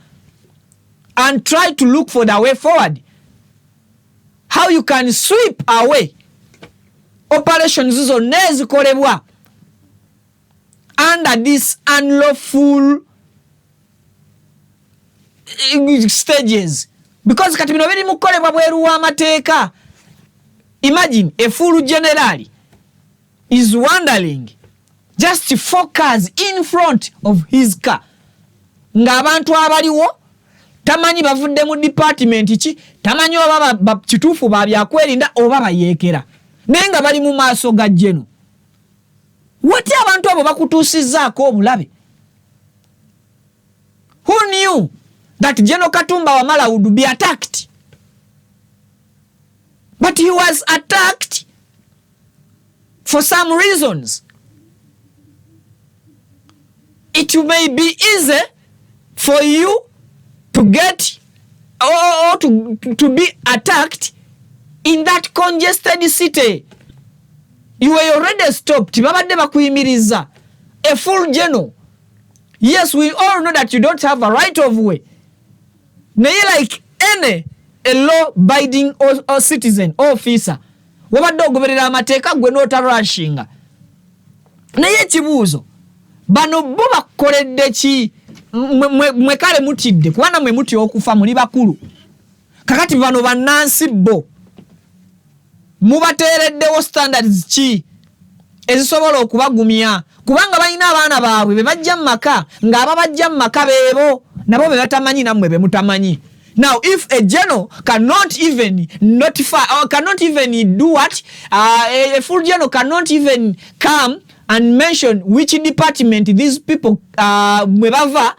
and try to look for the way forward, how you can sweep away operations zonna ezikolebwa under this unlawful stages? Because kati bino biri mukolebwa bweru w'amateeka. Imagine a full general is wandering just focus in front of his car ng'abantu abaliwo tamanyi bavudde mu department ki, tamanyi oba kituufu babyakwerinda oba bayeekera, naye nga bali mu maaso ga jeno. Wati abantu abo bakutuusizzaako obulabe? Who knew that General Katumba Wamala would be attacked? But he was attacked for some reasons. it may be easy for you to get or to be attacked in that congested city. You were already stopped. Babadde bakuyimiriza. A full general. Yes, we all know that you don't have a right of way. Naye like any a law-abiding or citizen or officer, wabadde ogoberera amateeka gwe n'otarashinga. Naye ekibuuzo, bano bo bakoledde ki? Mwe kale mutidde kubanga mwe muti okufa muli bakulu. Kakati bano bannansi bo mubateereddewo standards ki ezisobola okubagumya kubanga balina abaana baabwe be bajja mu maka ng'ababajja mu maka beebo nabo be batamanyi nammwe be mutamanyi. Now if a general cannot even notify or cannot even do what a full general cannot even come and mention which department these people mwe bava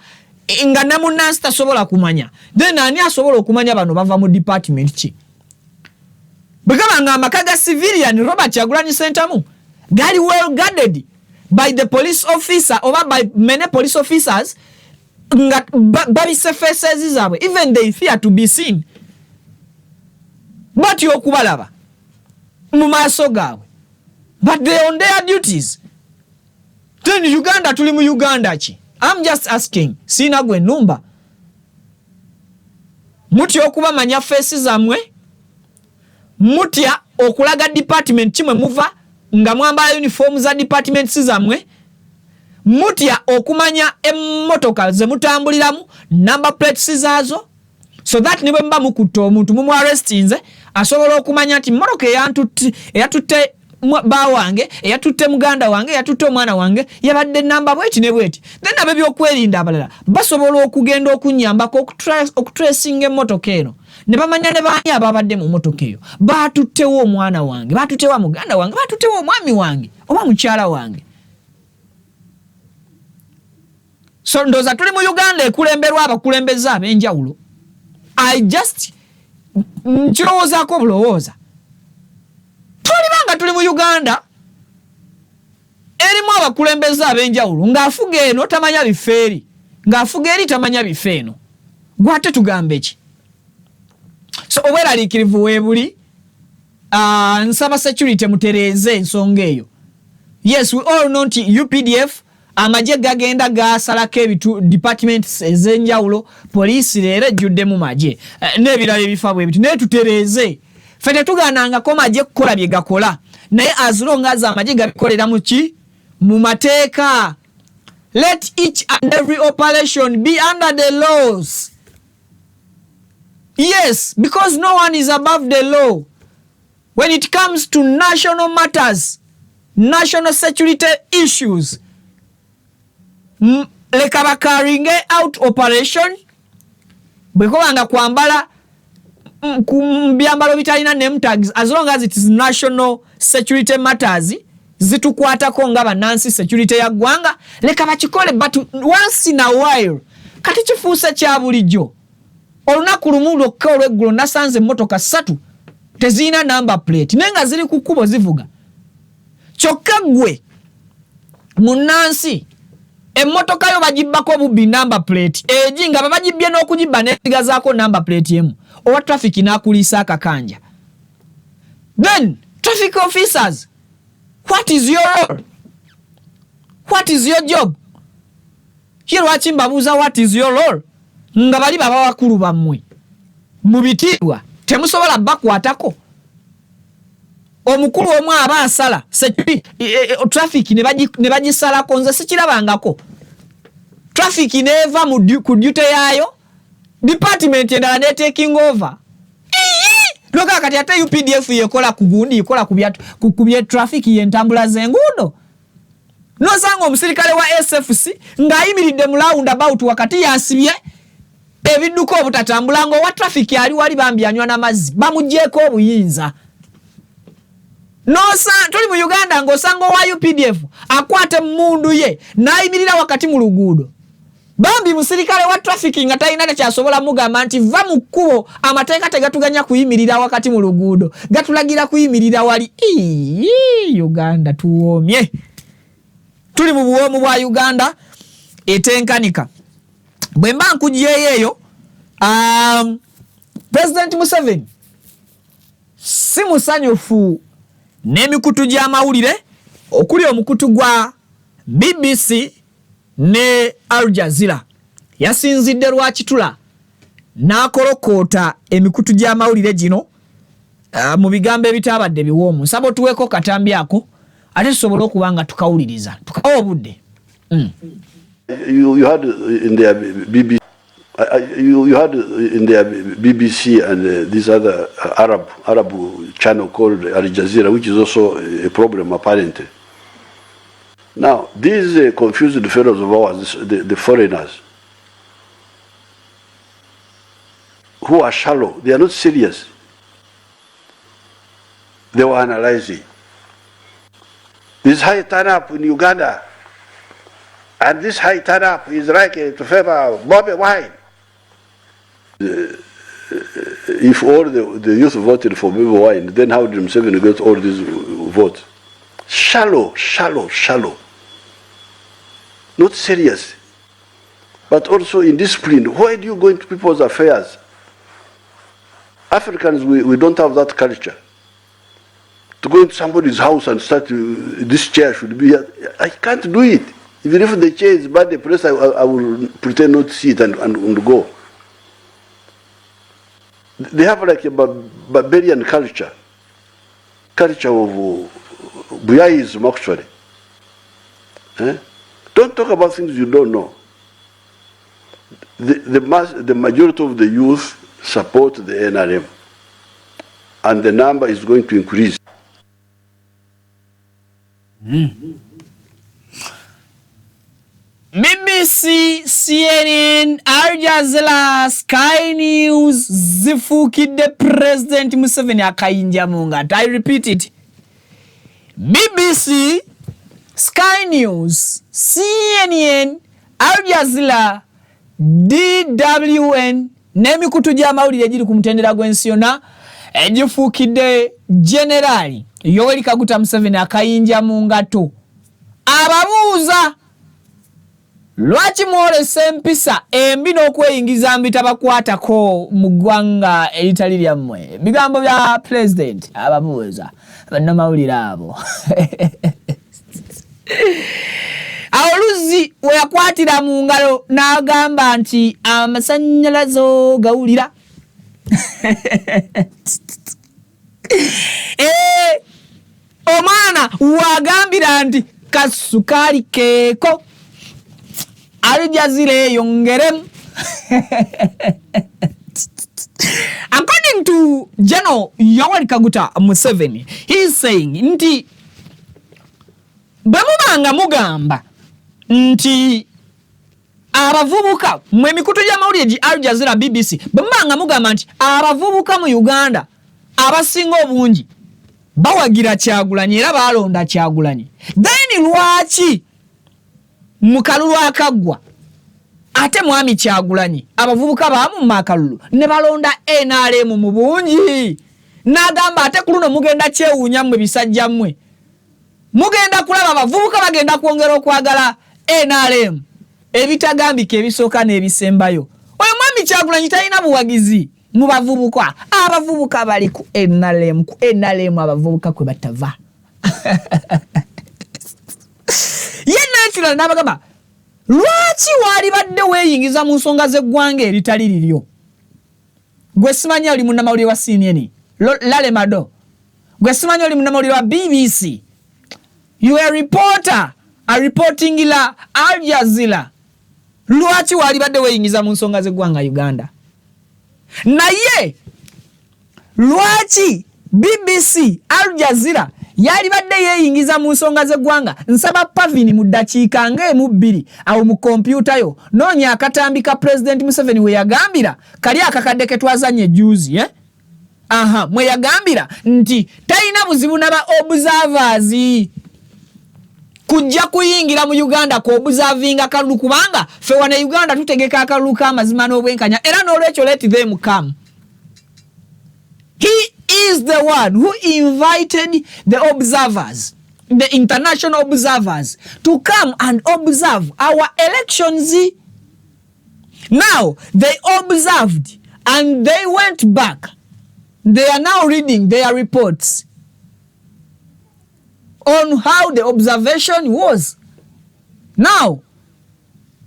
nga namunansi tasobola kumanya, then ani asobola okumanya bano bava mu department ki? Bwekaba nga amaka ga civilian Robert Kyagulanyi Ssentamu gali well guarded by the police officer or by many police officers nga babise faces zaabwe, even they fear to be seen. But yokubalaba mu maaso gaabwe, but they on their duties. Then Uganda tuli mu Uganda ki? I'm just asking, sina gwe numba. Mutya okubamanya faces zammwe, mutya okulaga department kimwe muva nga mwambala uniform za departments zammwe, mutya okumanya emmotoka ze mutambuliramu number plates zaazo, so that niwe mba mukutte omuntu mumu arrestinze asobola okumanya nti mmotoka eyatutte bawange, eyatutte muganda wange, eyatutte omwana wange yabadde namba bweti ne bweti. Then abe byokwerinda abalala basobola okugenda okunyambako okutracinga emmotoka eno ne bamanya ne baani ababadde mu mmotoka eyo. Baatuttewo omwana wange, baatuttewo muganda wange, baatuttewo omwami wange oba mukyala wange. So ndoza tuli mu Uganda ekulemberwa abakulembeze ab'enjawulo. I just nkirowoozaako obulowooza. Tuli mu Uganda erimu abakulembeze ab'enjawulo ng'afuga eno tamanya bifeeri, ng'afuga eri tamanya bifeeno. Gwate tugambe ki? So obweraliikirivu weebuli, nsaba security mutereeze ensonga eyo. Yes, we all know nti UPDF amagye gagenda gasalako ebitu departments ez'enjawulo, poliisi leero ejjudde mu magye n'ebirala ebifa bwe bitu. Naye tutereeze, ffe tetugaanangako magye kukola bye gakola, naye as long as amagye gabikolera mu ki? Mu mateeka. Let each and every operation be under the laws. Yes, because no one is above the law. When it comes to national matters, national security issues, leka bakaringe out operation bwekobanga kwambala byambalo bitalina name tags, as long as it is national security matters zitukwatako nga bannansi security ya ggwanga, leka bakikole. But once in a while kati kifuuse kya bulijjo. Olunaku lumu lwokka olw'eggulo nasanze emmotoka 3 tezirina number plate naye nga ziri ku kkubo zivuga. Kyokka ggwe munnansi emmotoka yo bagibbako bubbi number plate egi nga babagibbye n'okugibba n'esigazaako number plate emu, owa traffic n'akuliisa akakanja. Then traffic officers, what is your role? What is your job? Here lwaki mbabuuza what is your role nga bali baba bakulu bammwe mu bitiibwa temusobola bakwatako? Omukulu omu aba asala traffic ne bagisalako, nze sikirabangako. Traffic neeva ku duty yaayo, department endala ne taking over. Loka kati ate UPDF yekola ku gundi, yekola ku bya traffic y'entambula z'enguudo. Nosanga omusirikale wa SFC ng'ayimiridde mu roundabout wakati yasibye ebidduka obutatambula ng'owa traffic ali wali bambi anywa n'amazzi bamuggyeko obuyinza. Tuli mu Uganda ng'osanga owa UPDF akwate mundu ye n'ayimirira wakati mu luguudo, bambi musirikale wa traffic nga talina kyasobola mugamba nti va mu kkubo, amateeka tegatuganya kuyimirira wakati mu luguudo, gatulagira kuyimirira wali. Uganda tuwoomye. Tuli mu buwoomu bwa Uganda etenkanika bwe mba nkujeeyo President Museveni si musanyufu n'emikutu gy'amawulire okuli omukutu gwa BBC ne Al Jazeera yasinzidde lwakitula n'akolokoota emikutu gy'amawulire gino mu bigambo ebitabadde biwoomu. Nsaba tuweeko katambi ako ate tusobole okuba nga tukawuliriza obudde. You had in the BBC, you had in the BBC and this other Arab channel called Al Jazeera, which is also a problem apparently. Now, these confused fellows of ours, the foreigners, who are shallow, they are not serious. They were analyzing. This high turn-up in Uganda, and this high turn-up is like to favor Bobby Wine. If all the youth voted for Bobby Wine, then how did Museveni get all these votes? Shallow. Not serious, but also indisciplined. Why do you go into people's affairs? Africans, we don't have that culture. To go into somebody's house and start, this chair should be here. I can't do it. Even if the chair is bad, the place, I will pretend not to see it and go. They have like a barbarian culture of Buyaiism actually. Don't talk about things you don't know. The majority of the youth support the NRM, and the number is going to increase. BBC, CNN, Al Jazeera, Sky News zifukidde President Museveni akayinja munga. I repeat it. BBC, Sky News, CNN, Al Jazeera, DWN n'emikutu gy'amawulire giri ku mutendera gw'ensi yonna egifukidde Generali Yoweri Kaguta Museveni akayinja mu ngato. Ababuuza lwaki mwolesa empisa embi n'okweyingiza mbitabakwatako mu ggwanga eritali lyammwe. Bigambo bya President ababuuza bannamawulire abo. Awo Luzzi we yakwatira mu ngalo n'agamba nti amasannyalaze gawulira. Omwana wagambira nti kasukali keeko Al Jazeera yongerem. According to General Yoweri Kaguta Museveni, he is saying nti bwemubanga mugamba nti abavubuka mwe mikutu gy'amawulire Al Jazeera BBC bwemubanga mugamba nti abavubuka mu Uganda abasinga obungi bawagira Kyagulanyi era balonda Kyagulanyi, then lwaki mu kalulu akaggwa ate mwami Kyagulanyi abavubuka baamu mu makalulu ne balonda NRM mu bungi? N'agamba ate ku luno mugenda kyewuunya mmwe bisajja mmwe, mugenda kulaba abavubuka bagenda kwongera okwagala NRM ebitagambika ebisooka n'ebisembayo. Oyo mwami Kyagulanyi talina buwagizi mu bavubuka. Abavubuka bali ku NRM abavubuka kwe batava. Yenna ekirala n'abagamba lwaki wali badde weeyingiza mu nsonga z'eggwanga eritali liryo? Gwe simanya oli munnamawulire wa CNN Lale Mado, gwe simanya oli munnamawulire wa BBC. You are a reporter, a reporting ila Al Jazeera. Lwaki wali badde weeyingiza mu nsonga z'eggwanga Uganda? Naye lwaki BBC Al Jazeera yali badde yeeyingiza mu nsonga z'eggwanga? Nsaba Pavini mu ddakiika ng'emu bbiri awo mu kompyuta yo noonya akatambi ka President Museveni we yagambira kali akakadde ke twazanye juzi, mwe yagambira nti talina buzibu n'aba observers kujja kuyingira mu Uganda ko observinga kalulu, kubanga fe wana Uganda tutegeka akalulu k'amazima n'obwenkanya era n'olwekyo let them come. He is the one who invited the observers the international observers to come and observe our elections. Now, they observed and they went back. They are now reading their reports on how the observation was. Now,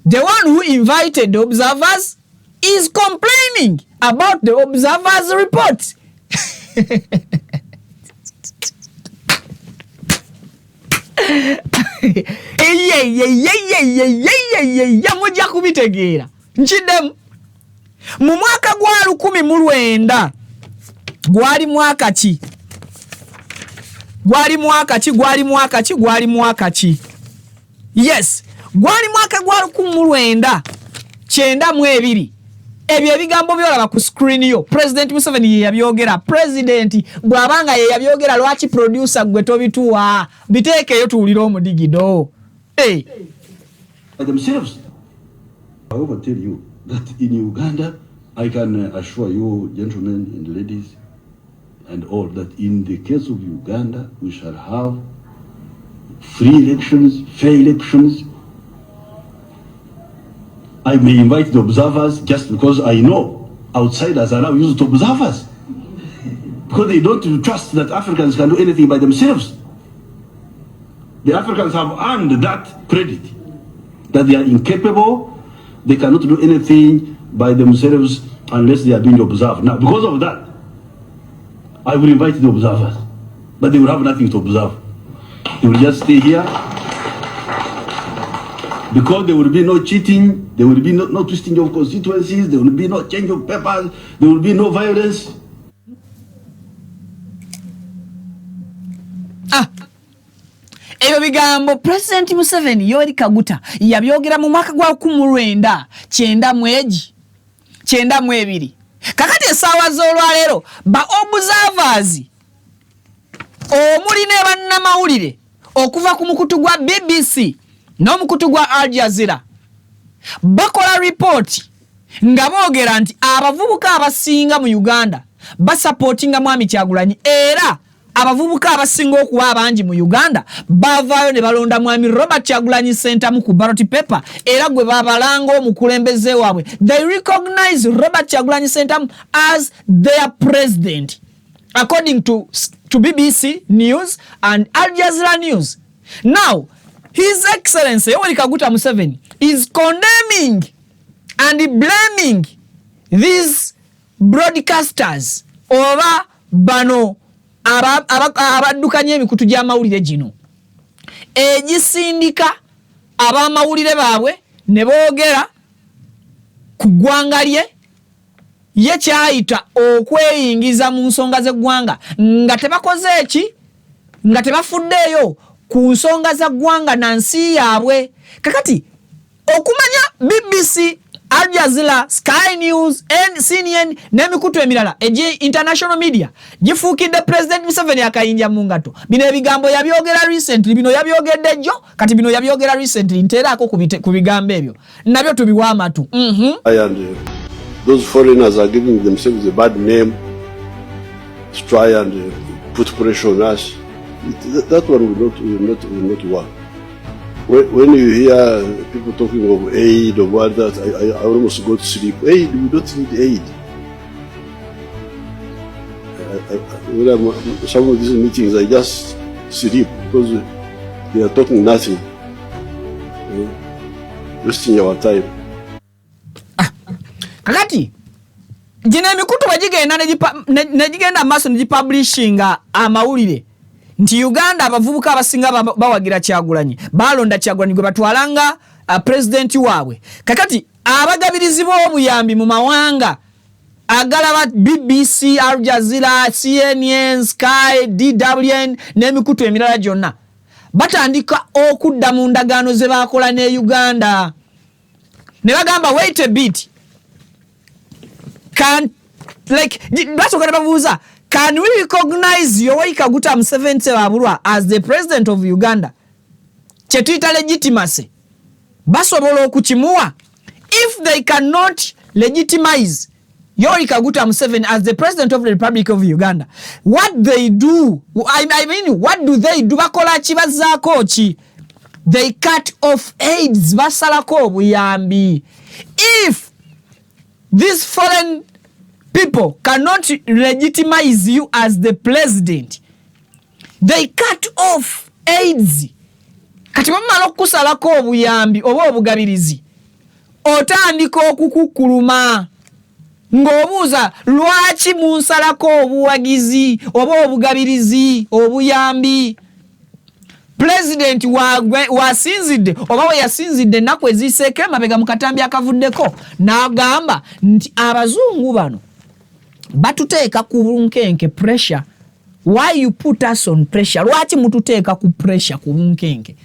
the one who invited the observers is complaining about the observers' report. Mujja kubitegeera nkiddemu mu mwaka gwa 1900 gwali mwaka ki? Yes, gwali mwaka gwa 1992. Ebyo ebigambo byolaba ku screen yo President Museveni ye yabyogera. President bwabanga ye yabyogera, lwaki producer gwe tobituwa biteekeyo tuwulire omudigido. Hey. By themselves. However, tell you that in Uganda, I can assure you, gentlemen and ladies, and all, that in the case of Uganda, we shall have free elections, fair elections. I may invite the observers just because I know outsiders are now used to observers. Because they don't trust that Africans can do anything by themselves. The Africans have earned that credit, that they are incapable, they cannot do anything by themselves unless they are being observed. Now, because of that, I will invite the observers, but they will have nothing to observe. They will just stay here, because there will be no cheating, there will be no twisting of constituencies, there will be no change of papers, there will be no violence. Ebyo bigambo President Museveni Yoweri Kaguta yabyogera mu mwaka gwa 1992. Kakati essaawa z'olwaleero ba observers omuli ne bannamawulire okuva ku mukutu gwa BBC n'omukutu gwa Al Jazeera bakola report nga boogera nti abavubuka abasinga mu Uganda basupportinga Mwami Kyagulanyi, era abavubuka abasinga okuba abangi mu Uganda bavaayo ne balonda Mwami Robert Kyagulanyi Ssentamu ku ballot paper, era gwe babalanga omukulembeze waabwe. They recognize Robert Kyagulanyi Ssentamu as their president, according to BBC News and Al Jazeera News. Now, His Excellency Yoweri Kaguta Museveni is condemning and blaming these broadcasters oba bano abaddukanya emikutu gy'amawulire gino egisindika ab'amawulire baabwe ne boogera ku ggwanga lye ye kyayita okweyingiza mu nsonga z'eggwanga nga tebakoze eki, nga tebafuddeeyo ku nsonga za ggwanga na nsi yaabwe. Kakati okumanya BBC, Al Jazeera, Sky News, CNN n'emikutu emirala international media gifuukidde President Museveni akayinja mu ngato. Bino ebigambo yabyogera recently, bino yabyogedde jjo, kati bino yabyogera recently, nteerako ku bigambo ebyo nabyo tubiwa amatu. And those foreigners are giving themselves a bad name to try and put pressure on us. That one will not work. When you hear people talking of aid or what that, I almost go to sleep. Aid, we don't need aid. Some of these meetings, I just sleep because they are talking nothing. Wasting our time. Kakati jina emikutu bagigenda negigenda maaso negipublishinga amawulire nti Uganda abavubuka abasinga bawagira Kyagulanyi, balonda Kyagulanyi gwe batwalanga president waabwe. Kakati abagabirizi b'obuyambi mu mawanga agalaba BBC, Al Jazeera, CNN, Sky, DWN n'emikutu emirala gyonna batandika okudda mu ndagaano ze bakola ne Uganda ne bagamba wait a bit, can we recognize Yoweri Kaguta Museveni Ssebabulwa as the president of Uganda? Chetuyita legitimacy basobola okukimuwa. If they cannot legitimize Yoweri Kaguta Museveni as the president of the Republic of Uganda, what they do, I mean, what do they do? Bakola chi bazako chi? They cut off AIDS, basalako buyambi. If these foreign people cannot legitimize you as the president, they cut off AIDS. Kati bamala okusalako obuyambi oba obugabirizi, otandika okukukuluma ng'obuuza lwaki munsalako obuwagizi oba obugabirizi obuyambi. President wasinzidde oba we yasinzidde ennaku eziseeko emabega mu katambi akavuddeko n'agamba nti abazungu bano batuteeka ku bunkenke pressure. Why you put us on pressure? Lwaki mututeeka ku pressure ku bunkenke?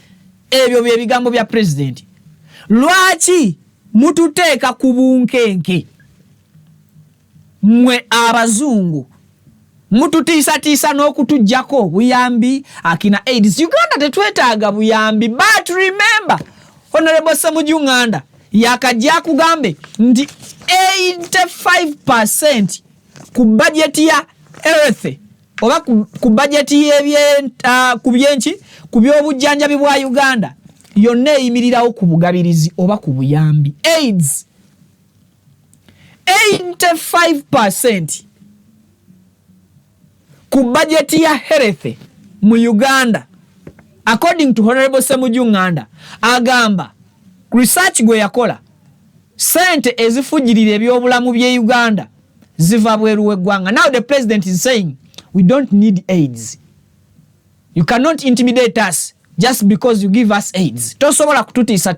Ebyo bye bigambo bya president. Lwaki mututeeka ku bunkenke? Mwe abazungu mututiisa n'okutujjako buyambi akina AIDS. Uganda tetwetaaga buyambi, but remember Honorable Ssemujju yakajja kugambe nti 85% ku budget ya health oba ku budget ku byenki ku byobujjanjabi bwa Uganda yonna eyimirirawo ku bugabirizi oba ku buyambi. AIDS 85% ku budget ya health mu Uganda, according to Honorable Ssemujju agamba research gwe yakola sente ezifujirira ebyobulamu bye Uganda ziva bweru w'eggwanga. Now the president is saying we don't need AIDS. You cannot intimidate us just because you give us AIDS. Tosobola kututiisa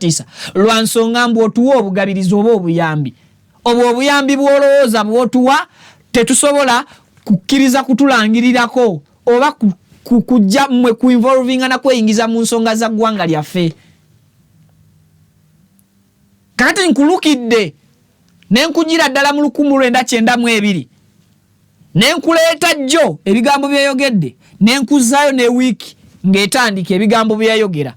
lwa nsonga mbu otuwa obugabirizi oba obuyambi. Obuyambi bwolowooza bwotuwa tetusobola kukkiriza kutulangirirako oba kujja mmwe ku involvinga na kweyingiza mu nsonga za ggwanga lyaffe. Kakati nkulukidde nenkugira ddala mu 1992 nenkuleeta jjo ebigambo byayogedde nenkuzaayo ne wiiki ng'etandika ebigambo byayogera.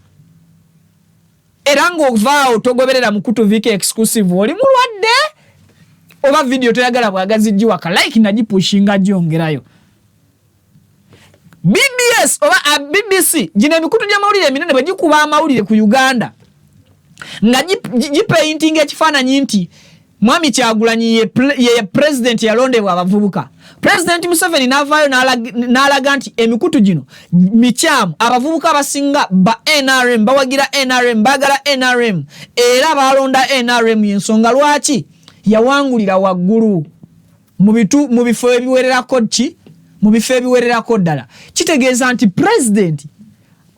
Era ng'ovaawo togoberera mukutu Viki exclusive oli mulwadde oba video toyagala bwagazi jiwaka like na jipushinga jongerayo. BBS oba BBC jine mikutu ja mawulire minene bwe jikuba amawulire ku Uganda nga jipainting ekifaananyi nti Mwami Kyagulanyi ye president yalondebwa abavubuka. President Museveni n'avaayo n'alaga nti emikutu gino mikyamu, abavubuka abasinga ba NRM bawagira NRM bagala NRM era balonda NRM y'ensonga lwaki yawangulira waggulu mu bifo ebiwererako ki mu bifo ebiwererako ddala. Kitegeeza nti president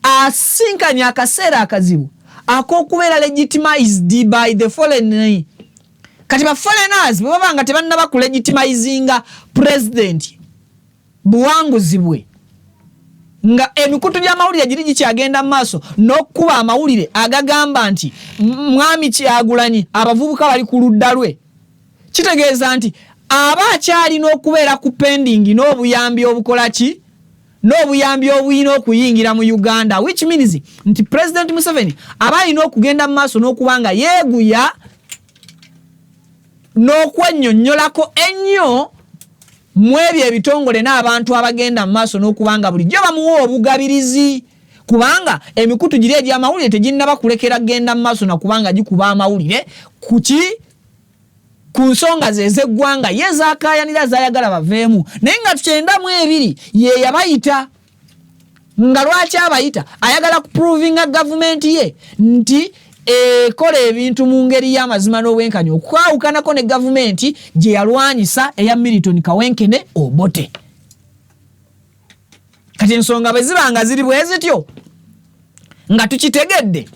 asinkanya akaseera akazibu ak'okubeera legitimized by the foreign. Kati ba foreigners bwe babanga tebannaba ku legitimizinga president buwanguzi bwe nga emikutu gy'amawulire giri gikyagenda mu maaso n'okkuba amawulire agagamba nti Mwami Kyagulanyi abavubuka bali ku ludda lwe. Kitegeeza nti aba akyalina okubeera ku pending n'obuyambi obukola ki n'obuyambi obuyina okuyingira mu Uganda, which means nti President Museveni aba alina okugenda mu maaso n'okubanga yeeguya n'okwennyonnyolako ennyo mu ebyo ebitongole n'abantu abagenda mu maaso n'okubanga bulijjo bamuwa obugabirizi, kubanga emikutu giri egy'amawulire teginnaba kulekera genda mu maaso nakubanga gikuba amawulire kuki ku nsonga z'eggwanga ye zaakaayanira zayagala baveemu. Naye nga 92 ye yabayita. Nga lwaki abayita? Ayagala kuprovinga gavumenti ye nti ekola ebintu mu ngeri y'amazima n'obwenkanya okwawukanako ne gavumenti gye yalwanyisa eya Milton Kawenkene Obote. Kati ensonga bwe zibanga ziri bwe zityo nga tukitegedde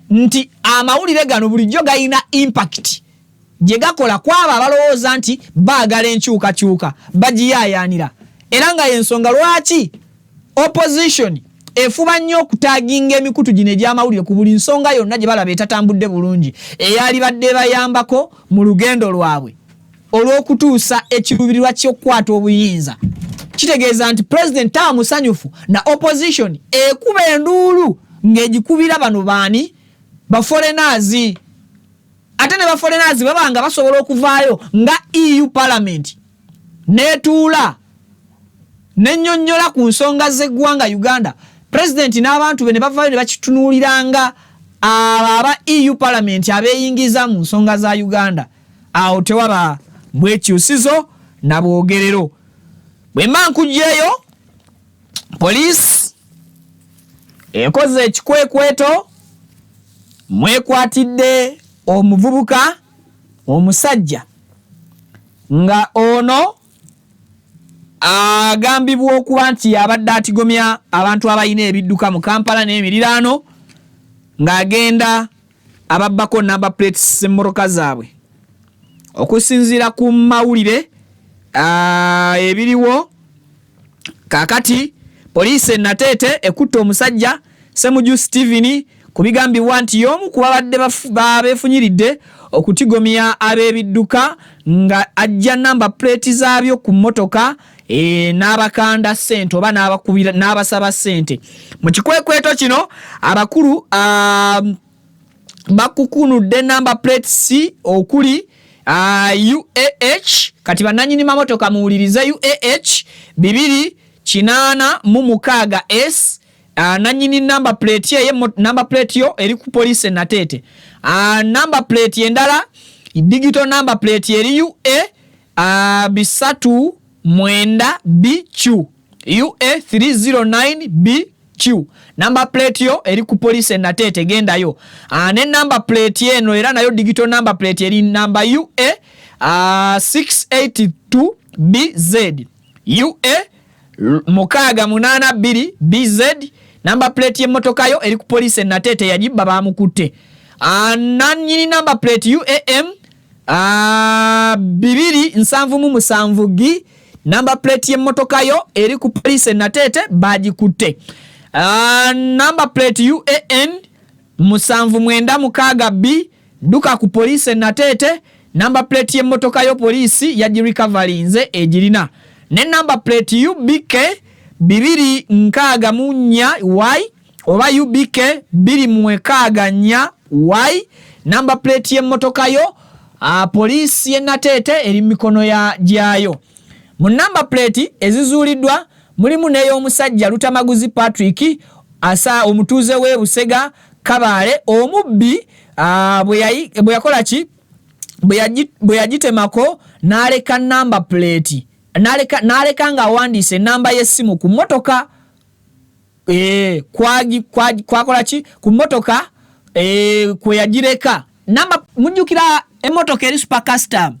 nti amawulire gano bulijjo gayina impact gye gakola kwabo abalowooza nti baagala enkyukakyuka bagiyaayaanira. Era nga y'ensonga lwaki opposition efuba nnyo okutaaginga emikutu gino egy'amawulire ku buli nsonga yonna gye balaba etatambudde bulungi eyali badde bayambako mu lugendo lwabwe olw'okutuusa ekiruubirirwa ky'okukwata obuyinza. Kitegeeza nti president tawa musanyufu na opposition ekuba enduulu ng'egikubira bano baani ba foreigners ate ne ba foreigners babanga basobola okuvaayo nga EU Parliament netuula nennyonnyola ku nsonga z'eggwanga Uganda. President n'abantu be ne bavaayo ne bakitunuuliranga aba EU Parliament abeeyingiza mu nsonga za Uganda. Awo tewaba bwekyusizo na bwogerero. Bwe mankujjeeyo police ekoze ekikwekweto mwekwatidde omuvubuka omusajja nga ono agambibwa okuba nti abadde atigomya abantu abalina ebidduka mu Kampala n'emiriraano ng'agenda ababbako number plates z'emmotoka zaabwe. Okusinziira ku mawulire ebiriwo kakati poliisi e Nateete ekutte omusajja Ssemuju Stephen ku bigambibwa nti y'omu ku babadde beefunyiridde okutigomya ab'ebidduka nga ajja number plate zaabyo ku mmotoka n'abakanda ssente oba n'abasaba ssente. Mu kikwekweto kino abakulu bakukunudde number plate C okuli UAH kati bannannyini mamotoka muwulirize UAH 286S nannyini number plate ye number plate yo eri ku police Nateete. Number plate endala digital number plate eri UA 309BQ UA 309BQ number plate yo eri ku police Nateete gendayo. Ne number plate eno era nayo digital number plate eri number UA 682BZ UA 682BZ number plate y'emmotoka yo eri ku police Nateete yagibba bamukutte. Nannyini number plate UAM 277G number plate y'emmotoka yo eri ku police Nateete bagikutte. Number plate UAN 796B duka ku police Nateete number plate y'emmotoka yo poliisi yagirikavalinze egirina. Ne number plate UBK 264Y oba UBK 264Y number plate y'emmotoka yo poliisi y'e Nateete eri mikono gyayo. Mu number plate ezizuuliddwa mulimu n'ey'omusajja Lutamaguzi Patrick asa omutuuze w'e Busega Kabaale omubbi bwe yakola ki bwe yagitemako n'aleka number plate n'aleka nga awandiise namba y'essimu ku mmotoka kwakola ki ku mmotoka kwe yagireka namba mujjukira emmotoka eri super custom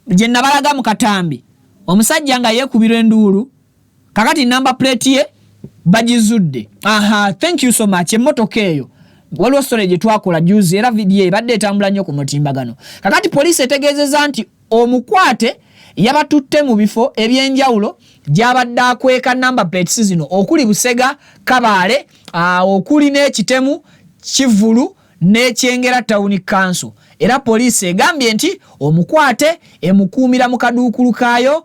gye nabalaga mu Katambi omusajja nga yeekubirwa enduulu kakati number plate ye bagizudde. Thank you so much. Emmotoka eyo waliwo story gye twakola juzi era video ebadde etambula nnyo ku mutimbagano. Kakati poliisi etegeezezza nti omukwate yabatutte mu bifo ebyenjawulo gy'abadde akweka number plates zino okuli Busega Kabaale okuli n'Ekitemu Kivulu n'Ekyengera Town Council. Era poliisi egambye nti omukwate emukuumira mu kaduukulu kaayo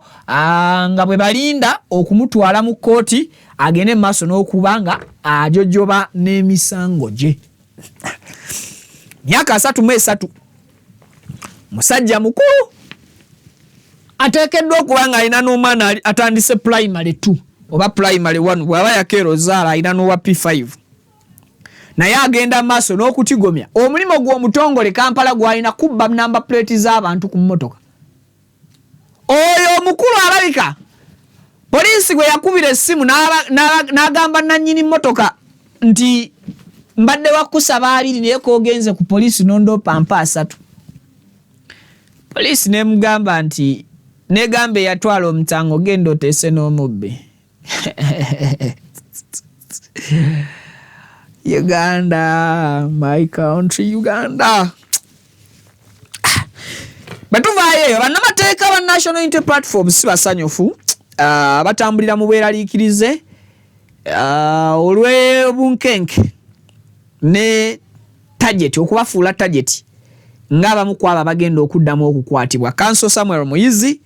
nga bwe balinda okumutwala mu kkooti agende maaso n'okuba nga ajojjoba n'emisango gye. Myaka 33 musajja mukulu ateekeddwa okuba nga alina n'omwana atandise primary 2 oba primary 1 bw'aba yakeero zaala alina n'owa P5 naye agenda maaso n'okutigomya omulimu gw'omutongole Kampala gw'alina kubba number plate z'abantu ku mmotoka. Oyo omukulu alabika poliisi gwe yakubira essimu n'agamba nannyini mmotoka nti mbadde wakusaba 2 naye koogenze ku poliisi n'ondoopa mpa 3. Poliisi n'emugamba nti negamba yatwala omutango genda oteese n'omubbi. Uganda, my country, Uganda. Batuvaayo bannamateeka ba National Unity Platform si basanyufu batambulira mu bweraliikirize olw'obunkenke ne target okubafuula target ng'abamu ku abo bagenda okuddamu okukwatibwa. Council Samuel Muyizi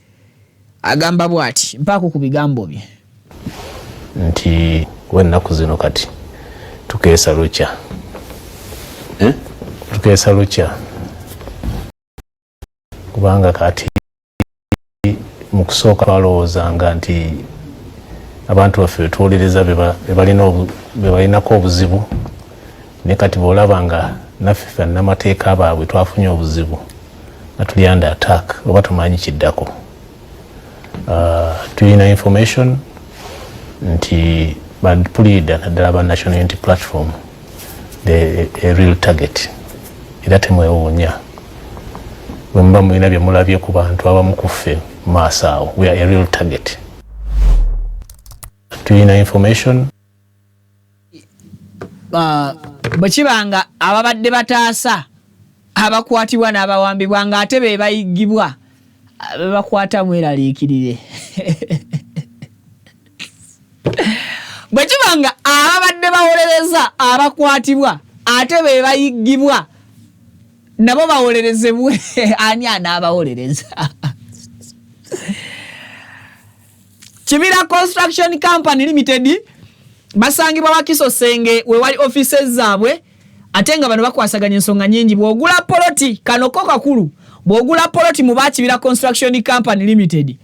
agamba bw'ati mpaako ku bigambo bye nti w'ennaku zino kati tukeesa lukya kubanga kati mu kusooka twalowoozanga nti abantu baffe tuwolereza bebalinako obuzibu ne kati bw'olaba nga naffe n'amateeka baabwe twafunye obuzibu nga tuli under attack oba tumanyi kiddako. Tulina information nti bapulida naddala ba National Unity Platform a real target era temwewuunya bwe muba mulina bye mulabye ku bantu abamu ku ffe maaso awo. We are a real target. Tulina information bwe kibanga ababadde bataasa abakwatibwa n'abawambibwa ng'ate be bayiggibwa bebakwata mweraliikirire. Bwe kibanga ababadde bawolereza abakwatibwa ate be bayiggibwa nabo bawolerezebwe ani anaabawolereza? Kibira Construction Company Limited basangibwa Wakiso Senge we wali offices zaabwe ate nga bano bakwasaganya ensonga nyingi. Bw'ogula poloti kanoko kakulu, bw'ogula poloti mu Kibira Construction Company Limited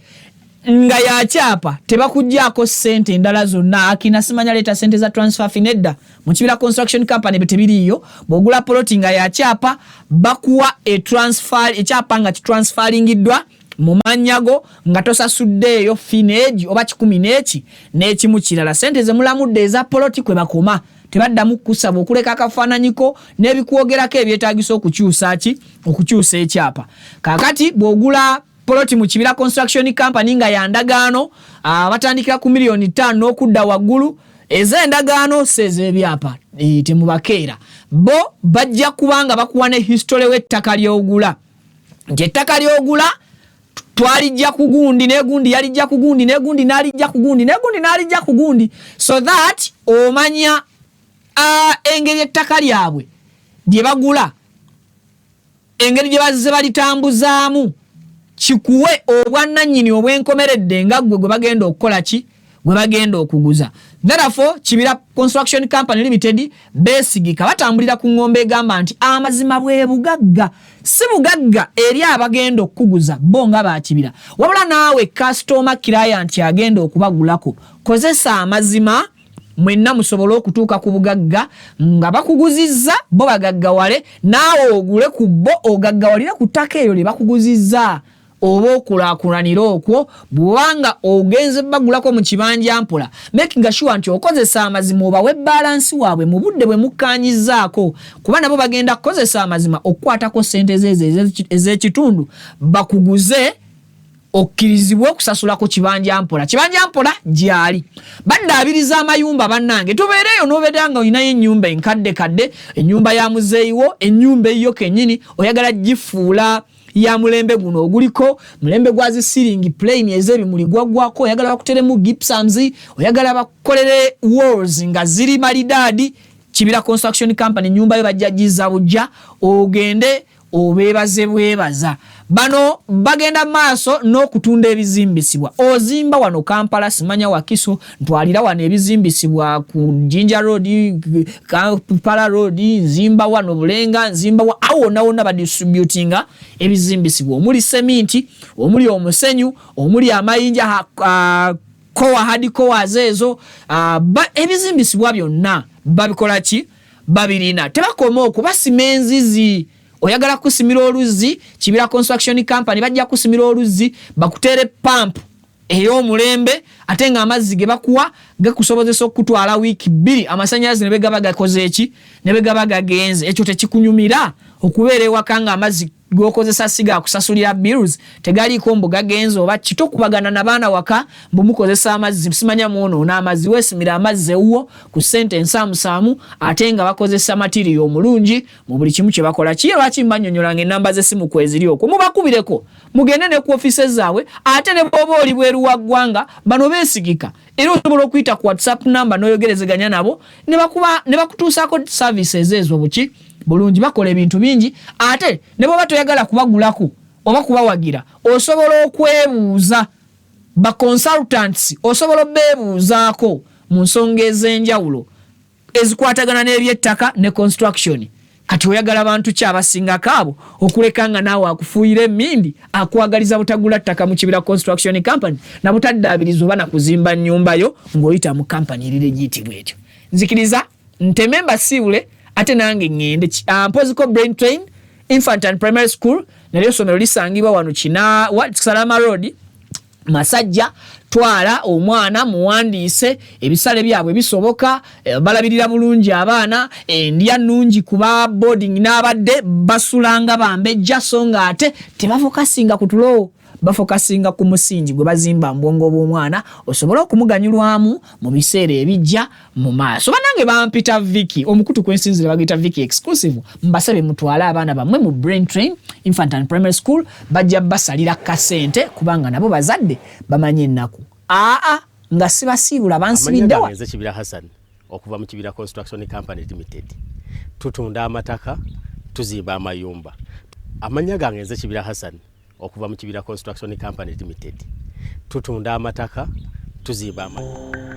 nga ya chapa tebakujjaako sente endala zonna. Akina simanya leta sente za transfer finedda mu Kibira Construction Company betebiriyo. Bw'ogula poloti nga ya chapa bakuwa transfer echapa nga transferingiddwa mu manyago nga tosasuddeeyo fineji oba 10 n'ekimu kirala. Sente ze mulamudde eza poloti kwe bakoma tebaddamu kusaba okuleka akafaananyiko n'ebikwogerako ebyetaagisa okukyusa ekyapa. Kakati bw'ogula poloti mu Kibira Construction Company nga ya ndagaano batandikira ku $5,000,000 n'okudda waggulu. Ez'endagaano sezeebyapa temubakeera bo bajja kubanga bakuwa ne history w'ettaka ly'ogula. Nti ettaka ly'ogula twalijja ku gundi n'egundi yalijja ku gundi n'egundi n'alijja ku gundi n'egundi n'alijja ku gundi, so that omanya engeri ettaka lyabwe gye bagula, engeri gye bazze balitambuzaamu, kikuwe obwannannyini obwenkomeredde nga gwe bagenda okukola ki, gwe bagenda okuguza. Therefore Kibira Construction Company Limited besigika batambulira ku ngombe egamba nti amazima bwe bugagga si bugagga eri abagenda okuguza bo nga ba Kibira, wabula naawe customer client agenda okubagulako kozesa amazima mwenna musobola okutuuka ku bugagga nga bakuguzizza bo bagaggawale naawe ogule ku bo ogaggawalire ku ttaka eryo lye bakuguzizza oba okulaakulanira okwo bwanga ogenze bagulako mu kibanja mpola, making sure nti okozesa amazima obawe balance waabwe mu budde bwe mukkaanyizaako, kuba nabo bagenda kukozesa amazima okukwatako sente ez'ekitundu bakuguze okkirizibwe okusasula ku kibanja mpola. Kibanja mpola gyali baddaabiriza amayumba bannange tubeereyo n'obeera nga olinayo ennyumba enkadde ennyumba ya muzeeyiwo, ennyumba eyo kennyini oyagala gifuula ya mulembe guno oguliko mulembe gwa ceiling plane ez'ebimuli gwaggwako, oyagala bakuteremu gypsums, oyagala bakolere walls nga ziri malidaadi. Kibira Construction Company nyumba yo bajja giza bujja ogende obeebaze bwebaza. Bano bagenda maaso n'okutunda ebizimbisibwa. Ozimba wano Kampala simanya Wakiso, ntwalira wano ebizimbisibwa ku Jinja Road, Kampala Road, nzimba wano Bulenga, nzimba awo nawona badistributinga ebizimbisibwa omuli seminti, omuli omusenyu, omuli amayinja kowa hadi kowa zezo, ebizimbisibwa byonna babikola ki? Babirina. Tebakoma okuba simenzizi. Oyagala kusimira oluzzi, Kibira Construction Company bajja kusimira oluzzi bakutere pump ey'omulembe ate nga amazzi ge bakuwa gakusobozesa okutwala wiiki 2 amasannyalaze ne begaba gakoze eki ne begaba gagenze. Ekyo tekikunyumira okubeera ewaka nga amazzi gokozesa siga kusasulira bills tegaliiko mbu gagenze oba kitokubagana na baana waka mbumukozesa amazzi simanya muono n'amazzi wesimira amazzi ewuwo ku sente ensaamusaamu ate nga bakozesa material omulungi mu buli kimu kye bakola. Kiye lwaki mbanyonyola ng'ennamba z'essimu kweziri okwo mubakubireko mugende ne ku offices zaabwe ate ne bw'oba oli bweru wa ggwanga bano beesigika era osobola okuyita ku WhatsApp number n'oyogerezeganya nabo ne bakutuusaako services ezo buki bulungi bakola ebintu bingi ate ne bw'oba toyagala kubagulako oba kubawagira osobola okwebuuza ba consultants osobola beebuuzaako mu nsonga ez'enjawulo ezikwatagana n'ebyettaka ne construction. kati oyagala abantu ki abasinga kaabo okuleka nga naawe akufuuyira emmindi akwagaliza butagula ttaka mu Kibira Construction Company na butaddaabiriza oba na kuzimba nnyumba yo ng'oyita mu kampani erire giyitibwa etyo. Nzikiriza nteme mbasiibule ate nange ngende mpoziko Brain Train Infant and Primary School nalyo somero lisangibwa wano Salama Road Masajja. Twala omwana muwandiise ebisale byabwe bisoboka balabirira bulungi abaana endya nnungi kuba boarding n'abadde basulanga bambejja so nga ate tebafokasinga ku tulo bafokasinga ku musingi gwe bazimba mbwongo bw'omwana osobola okumuganyulwamu mu biseera ebijja mu maaso. Banange bampita Vicky omukutu kwensinzira bagita Vicky exclusive mbasabe mutwala abaana bamwe mu Brain Train Infant and Primary School bajja basalira kasente kubanga nabo bazadde bamanye ennaku. Nga sibasiibula bansibidde wa nze Kibira Hassan okuva mu Kibira Construction Company Limited tutunda amataka tuzimba amayumba. Amanya gange nze Kibira Hassan okuva mu Kibira Construction Company Limited tutunda amataka tuzimba amayumba.